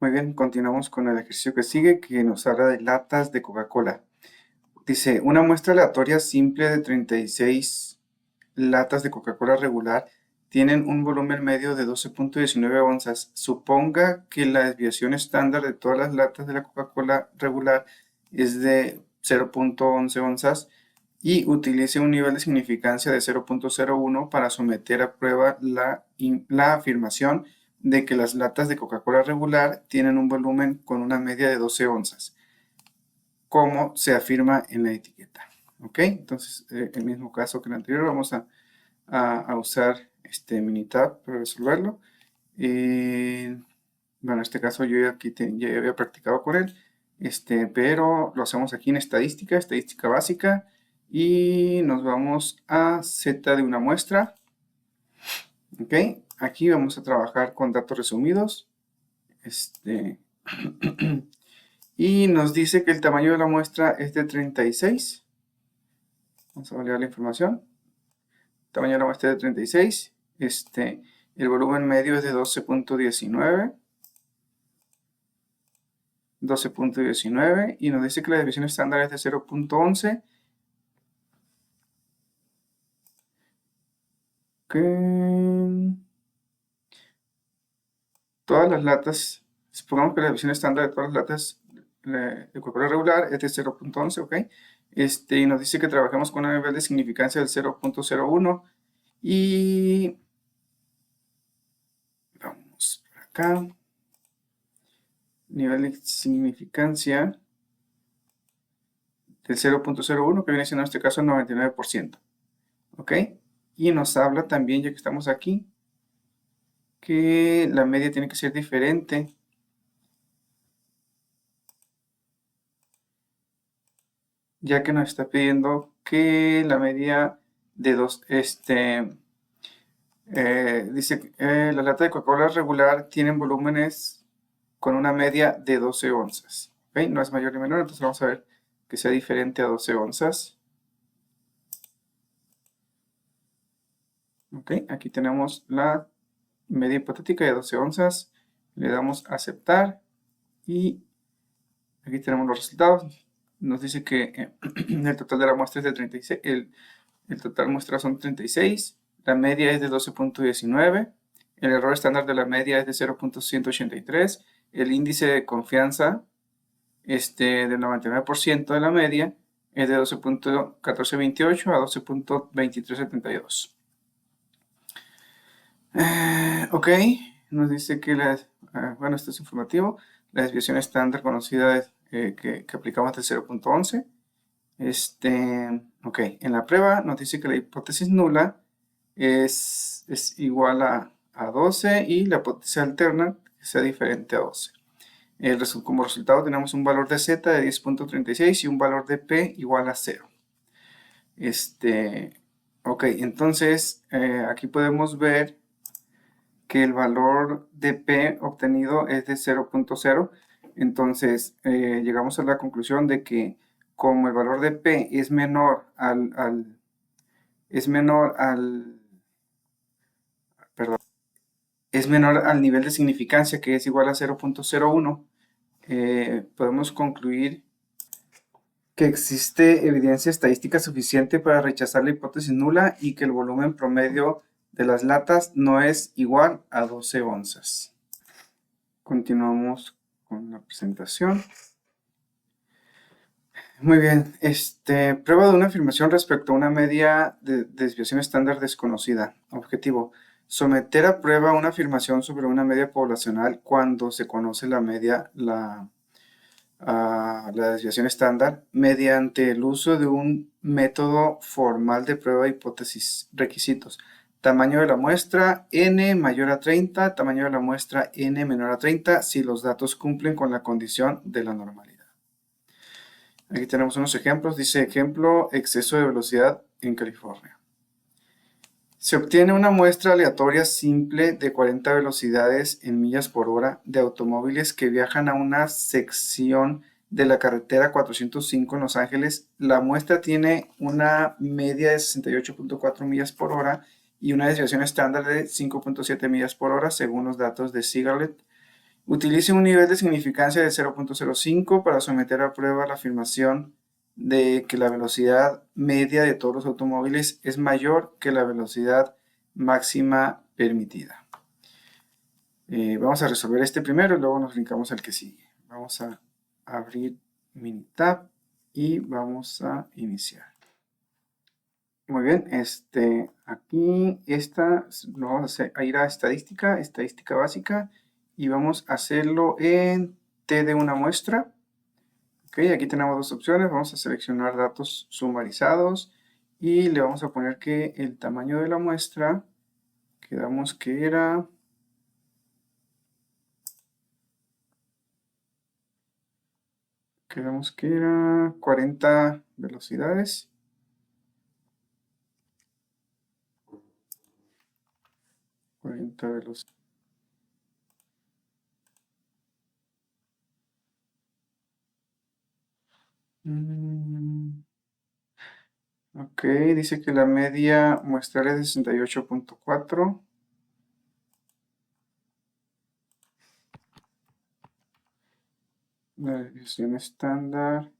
Muy bien, continuamos con el ejercicio que sigue, que nos habla de latas de Coca-Cola. Dice, una muestra aleatoria simple de 36 latas de Coca-Cola regular tienen un volumen medio de 12.19 onzas. Suponga que la desviación estándar de todas las latas de la Coca-Cola regular es de 0.11 onzas y utilice un nivel de significancia de 0.01 para someter a prueba la afirmación de que las latas de Coca-Cola regular tienen un volumen con una media de 12 onzas, como se afirma en la etiqueta. ¿Ok? Entonces, el mismo caso que el anterior, vamos a usar Minitab para resolverlo. Bueno, en este caso yo aquí ya había practicado con él, pero lo hacemos aquí en estadística, estadística básica, y nos vamos a Z de una muestra. ¿Ok? Aquí vamos a trabajar con datos resumidos. Y nos dice que el tamaño de la muestra es de 36. Vamos a validar la información. El tamaño de la muestra es de 36. El volumen medio es de 12.19. 12.19 y nos dice que la desviación estándar es de 0.11. Todas las latas, supongamos que la desviación estándar de todas las latas ecuatorial regular es de 0.11, ¿ok? Y nos dice que trabajamos con un nivel de significancia del 0.01 y vamos por acá, nivel de significancia del 0.01 que viene siendo en este caso el 99%, ¿ok? Y nos habla también, ya que estamos aquí, que la media tiene que ser diferente, ya que nos está pidiendo que la media de dos, dice que la lata de Coca-Cola regular tienen volúmenes con una media de 12 onzas. ¿Ok? No es mayor ni menor, entonces vamos a ver que sea diferente a 12 onzas. ¿Ok? Aquí tenemos la media hipotética de 12 onzas. Le damos a aceptar y aquí tenemos los resultados. Nos dice que el total de la muestra es de 36, el total muestra son 36, la media es de 12.19, el error estándar de la media es de 0.183, el índice de confianza del 99% de la media es de 12.1428 a 12.2372. Ok, nos dice que bueno, esto es informativo, la desviación estándar conocida que aplicamos de 0.11. Ok, en la prueba nos dice que la hipótesis nula es igual a 12 y la hipótesis alterna que sea diferente a 12. Como resultado tenemos un valor de z de 10.36 y un valor de p igual a 0. Ok, entonces aquí podemos ver que el valor de p obtenido es de 0.0. Entonces llegamos a la conclusión de que como el valor de p es menor es menor al nivel de significancia, que es igual a 0.01, podemos concluir que existe evidencia estadística suficiente para rechazar la hipótesis nula y que el volumen promedio de las latas no es igual a 12 onzas. Continuamos con la presentación. Muy bien, prueba de una afirmación respecto a una media de desviación estándar desconocida. Objetivo: someter a prueba una afirmación sobre una media poblacional cuando se conoce la media, la desviación estándar, mediante el uso de un método formal de prueba de hipótesis. Requisitos: tamaño de la muestra n mayor a 30, tamaño de la muestra n menor a 30, si los datos cumplen con la condición de la normalidad. Aquí tenemos unos ejemplos. Dice ejemplo: exceso de velocidad en California. Se obtiene una muestra aleatoria simple de 40 velocidades en millas por hora de automóviles que viajan a una sección de la carretera 405 en Los Ángeles. La muestra tiene una media de 68.4 millas por hora y una desviación estándar de 5.7 millas por hora según los datos de Sigalet. Utilice un nivel de significancia de 0.05 para someter a prueba la afirmación de que la velocidad media de todos los automóviles es mayor que la velocidad máxima permitida. Vamos a resolver este primero y luego nos brincamos al que sigue. Vamos a abrir Minitab y vamos a iniciar. Muy bien, aquí vamos a ir a estadística básica, y vamos a hacerlo en T de una muestra. Ok, aquí tenemos dos opciones. Vamos a seleccionar datos sumarizados y le vamos a poner que el tamaño de la muestra, quedamos que era 40 velocidades. Ok, dice que la media muestral es de 68.4. La desviación estándar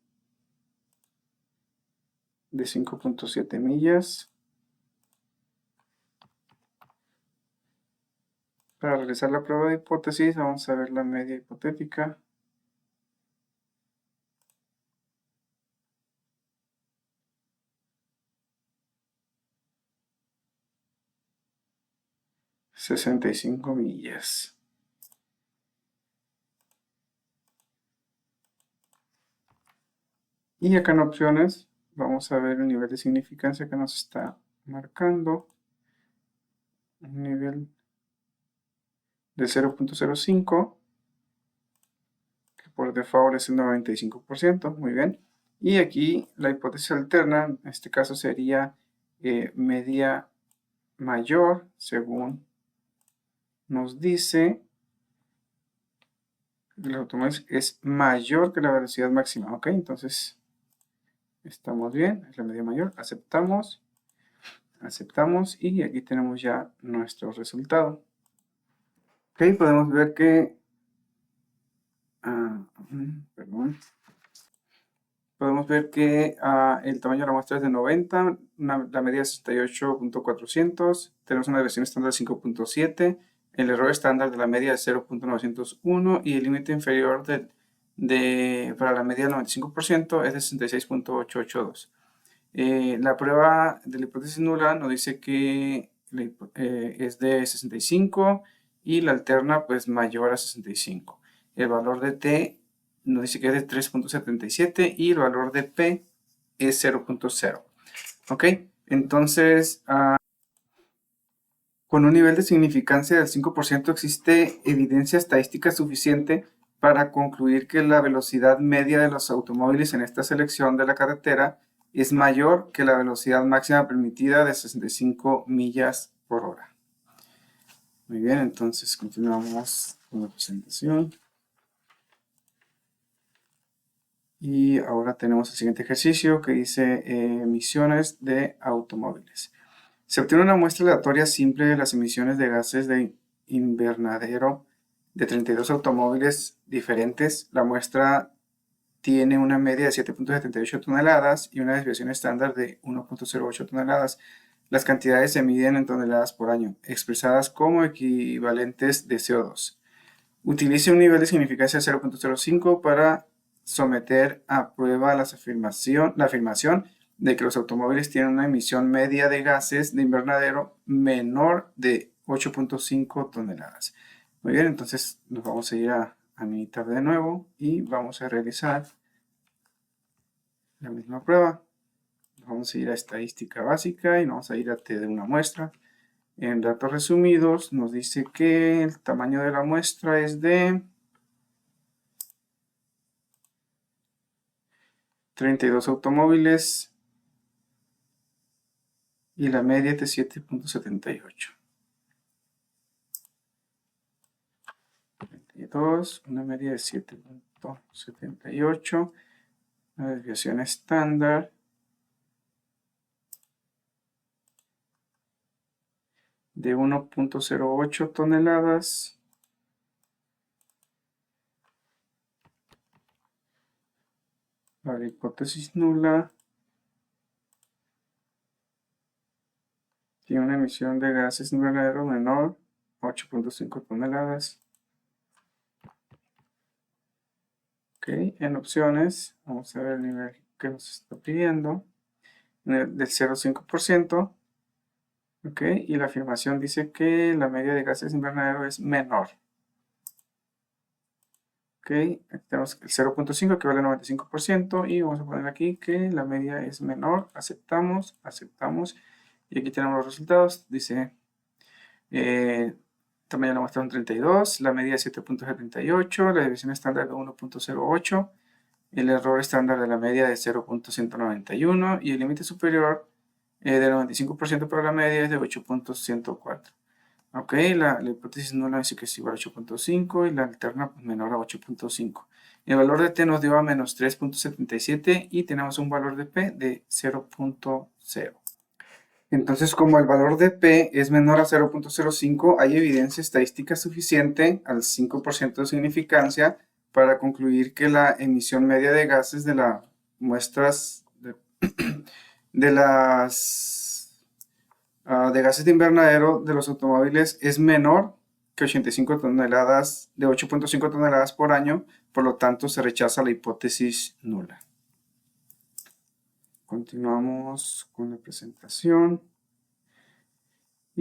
de 5.7 millas. Para realizar la prueba de hipótesis, vamos a ver la media hipotética. 65 millas. Y acá en opciones vamos a ver el nivel de significancia que nos está marcando. Un nivel de 0.05, que por default es el 95%, muy bien. Y aquí la hipótesis alterna, en este caso sería media mayor, según nos dice, el automóvil es mayor que la velocidad máxima, ¿ok? Entonces, estamos bien, es la media mayor, aceptamos y aquí tenemos ya nuestro resultado. Ok, podemos ver que, podemos ver que el tamaño de la muestra es de 90, la medida es 68.400, tenemos una desviación estándar de 5.7, el error estándar de la media es 0.901 y el límite inferior para la medida del 95% es de 66.882. La prueba de la hipótesis nula nos dice que es de 65 y la alterna pues mayor a 65. El valor de t nos dice que es de 3.77 y el valor de p es 0.0. ¿Ok? Entonces, con un nivel de significancia del 5% existe evidencia estadística suficiente para concluir que la velocidad media de los automóviles en esta selección de la carretera es mayor que la velocidad máxima permitida de 65 millas por hora. Muy bien, entonces continuamos con la presentación. Y ahora tenemos el siguiente ejercicio que dice emisiones de automóviles. Se obtiene una muestra aleatoria simple de las emisiones de gases de invernadero de 32 automóviles diferentes. La muestra tiene una media de 7.78 toneladas y una desviación estándar de 1.08 toneladas. Las cantidades se miden en toneladas por año, expresadas como equivalentes de CO2. Utilice un nivel de significancia de 0.05 para someter a prueba la afirmación de que los automóviles tienen una emisión media de gases de invernadero menor de 8.5 toneladas. Muy bien, entonces nos vamos a ir a Minitab de nuevo y vamos a realizar la misma prueba. Vamos a ir a estadística básica y nos vamos a ir a T de una muestra. En datos resumidos nos dice que el tamaño de la muestra es de 32 automóviles y la media es de 7.78. 32, una media de 7.78, una desviación estándar de 1.08 toneladas. La hipótesis nula tiene una emisión de gases invernadero menor, 8.5 toneladas. Ok, en opciones, vamos a ver el nivel que nos está pidiendo, del 0.5%. Ok, y la afirmación dice que la media de gases invernadero es menor. Ok, aquí tenemos el 0.5 que vale el 95% y vamos a poner aquí que la media es menor, aceptamos, y aquí tenemos los resultados, dice tamaño de la muestra es 32, la media es 7.78, la desviación estándar de 1.08, el error estándar de la media de 0.191 y el límite superior del 95% para la media es de 8.104. Ok, la hipótesis nula dice que es igual a 8.5 y la alterna pues, menor a 8.5. El valor de t nos dio a menos 3.77 y tenemos un valor de p de 0.0. Entonces, como el valor de p es menor a 0.05, hay evidencia estadística suficiente al 5% de significancia para concluir que la emisión media de gases de las muestras de gases de invernadero de los automóviles es menor que 85 toneladas, de 8.5 toneladas por año, por lo tanto se rechaza la hipótesis nula. Continuamos con la presentación.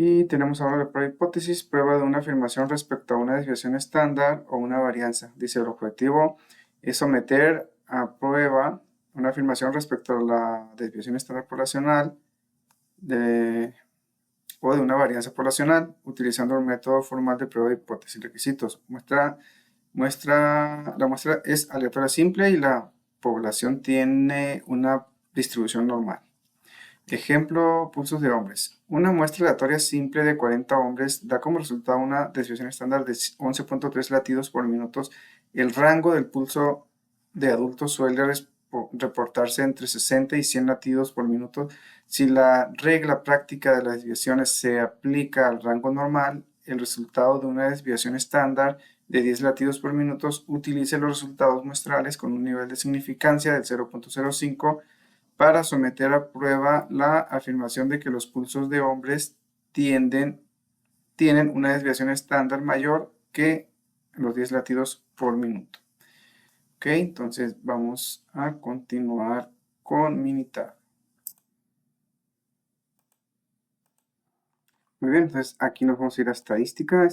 Y tenemos ahora la prueba de hipótesis, prueba de una afirmación respecto a una desviación estándar o una varianza. Dice, el objetivo es someter a prueba una afirmación respecto a la desviación estándar poblacional o de una varianza poblacional utilizando el método formal de prueba de hipótesis. Requisitos. La muestra es aleatoria simple y la población tiene una distribución normal. Ejemplo, pulsos de hombres. Una muestra aleatoria simple de 40 hombres da como resultado una desviación estándar de 11.3 latidos por minuto. El rango del pulso de adultos suele reportarse entre 60 y 100 latidos por minuto. Si la regla práctica de las desviaciones se aplica al rango normal, el resultado de una desviación estándar de 10 latidos por minuto utilice los resultados muestrales con un nivel de significancia del 0.05 para someter a prueba la afirmación de que los pulsos de hombres tienen una desviación estándar mayor que los 10 latidos por minuto. Ok, entonces vamos a continuar con Minitab. Muy bien, entonces aquí nos vamos a ir a estadística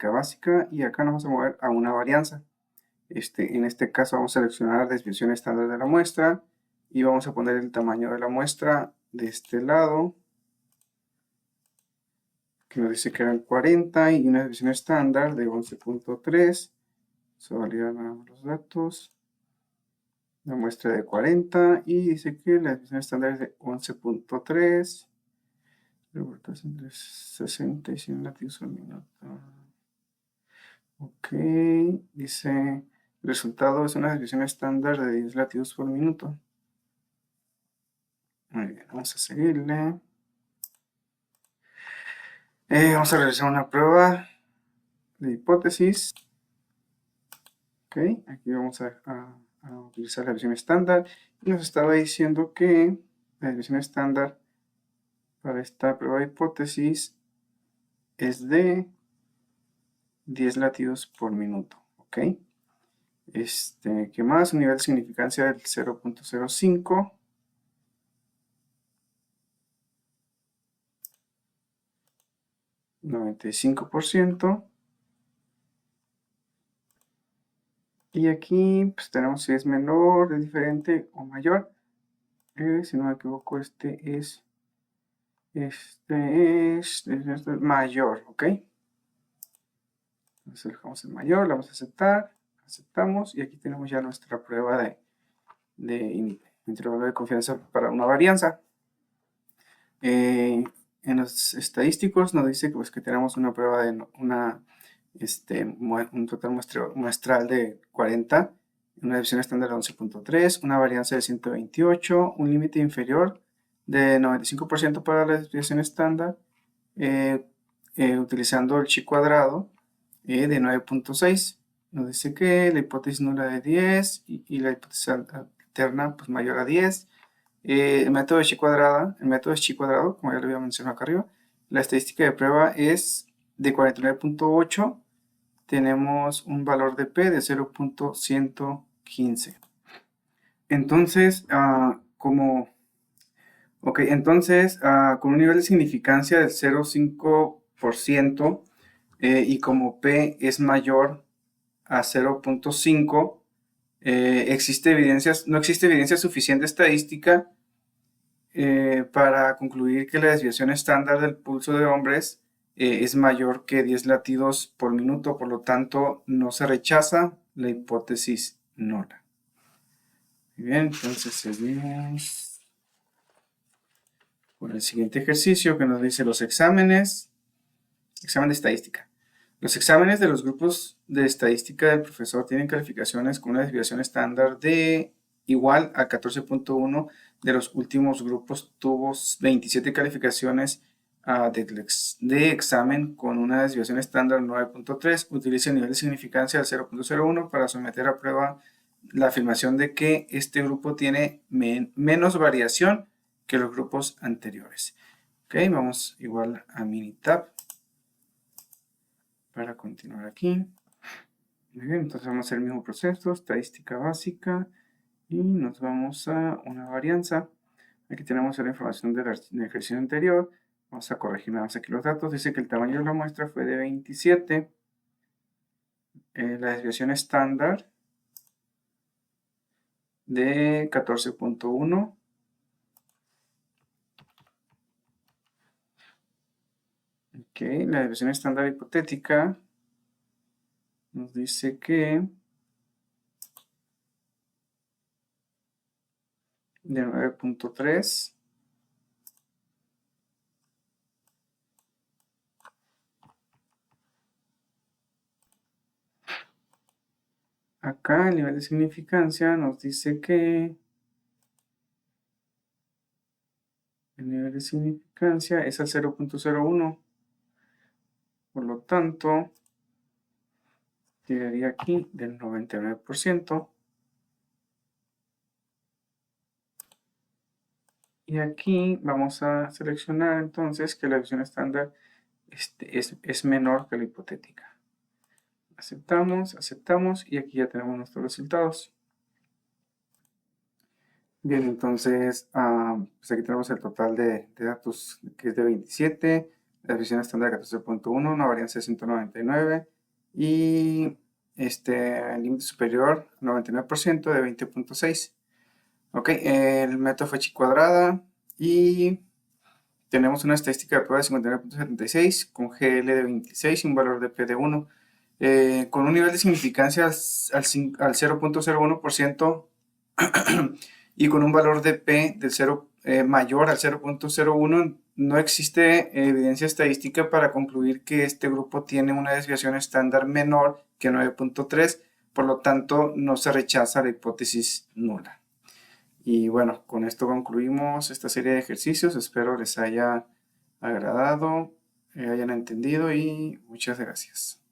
básica, y acá nos vamos a mover a una varianza. En este caso vamos a seleccionar desviación estándar de la muestra y vamos a poner el tamaño de la muestra de este lado, que nos dice que eran 40 y una desviación estándar de 11.3. Se validan los datos. La muestra de 40 y dice que la desviación estándar es de 11.3. Reportación de 60 y 100 latidos por minuto. Ok, dice, el resultado es una desviación estándar de 10 latidos por minuto. Muy bien, vamos a seguirle. Vamos a realizar una prueba de hipótesis. Ok, aquí vamos a utilizar la desviación estándar. Y nos estaba diciendo que la desviación estándar para esta prueba de hipótesis es de 10 latidos por minuto. Ok. ¿Qué más? Un nivel de significancia del 0.05. %. Y aquí pues tenemos si es menor, es diferente o mayor. Si no me equivoco, este es mayor, ¿ok? Entonces dejamos el mayor, la vamos a aceptar, aceptamos, y aquí tenemos ya nuestra prueba de intervalo de confianza para una varianza. En los estadísticos nos dice pues, que tenemos una prueba de un total muestral de 40, una desviación estándar de 11.3, una varianza de 128, un límite inferior de 95% para la desviación estándar, utilizando el chi cuadrado de 9.6. Nos dice que la hipótesis nula de 10 y la hipótesis alterna pues, mayor a 10. El método de chi cuadrado, como ya lo había mencionado acá arriba. La estadística de prueba es de 49.8. Tenemos un valor de P de 0.115. Entonces, con un nivel de significancia del 0.5% y como P es mayor a 0.5, no existe evidencia suficiente estadística para concluir que la desviación estándar del pulso de hombres es mayor que 10 latidos por minuto, por lo tanto no se rechaza la hipótesis nula. Muy bien, entonces seguimos con el siguiente ejercicio que nos dice los exámenes. Examen de estadística. Los exámenes de los grupos de estadística del profesor tienen calificaciones con una desviación estándar de igual a 14.1. De los últimos grupos tuvo 27 calificaciones de examen con una desviación estándar 9.3. Utiliza el nivel de significancia del 0.01 para someter a prueba la afirmación de que este grupo tiene menos variación que los grupos anteriores. Ok, vamos igual a Minitab para continuar aquí. Muy bien, entonces vamos a hacer el mismo proceso, estadística básica, y nos vamos a una varianza. Aquí tenemos la información del ejercicio anterior. Vamos a corregir nada más aquí los datos. Dice que el tamaño de la muestra fue de 27. La desviación estándar de 14.1. Ok, la desviación estándar hipotética nos dice que de 9.3. Acá el nivel de significancia nos dice que el nivel de significancia es al 0.01. Por lo tanto, llegaría aquí del 99%. Y aquí vamos a seleccionar entonces que la desviación estándar es menor que la hipotética. Aceptamos, aceptamos y aquí ya tenemos nuestros resultados. Bien, entonces pues aquí tenemos el total de datos que es de 27, la desviación estándar de 14.1, una varianza de 199 y el límite superior 99% de 20.6. Ok, el método fue chi cuadrada y tenemos una estadística de prueba de 59.76 con GL de 26 y un valor de P de 1. Con un nivel de significancia al 0.01% y con un valor de P del 0 mayor al 0.01, no existe evidencia estadística para concluir que este grupo tiene una desviación estándar menor que 9.3, por lo tanto no se rechaza la hipótesis nula. Y bueno, con esto concluimos esta serie de ejercicios. Espero les haya agradado, hayan entendido y muchas gracias.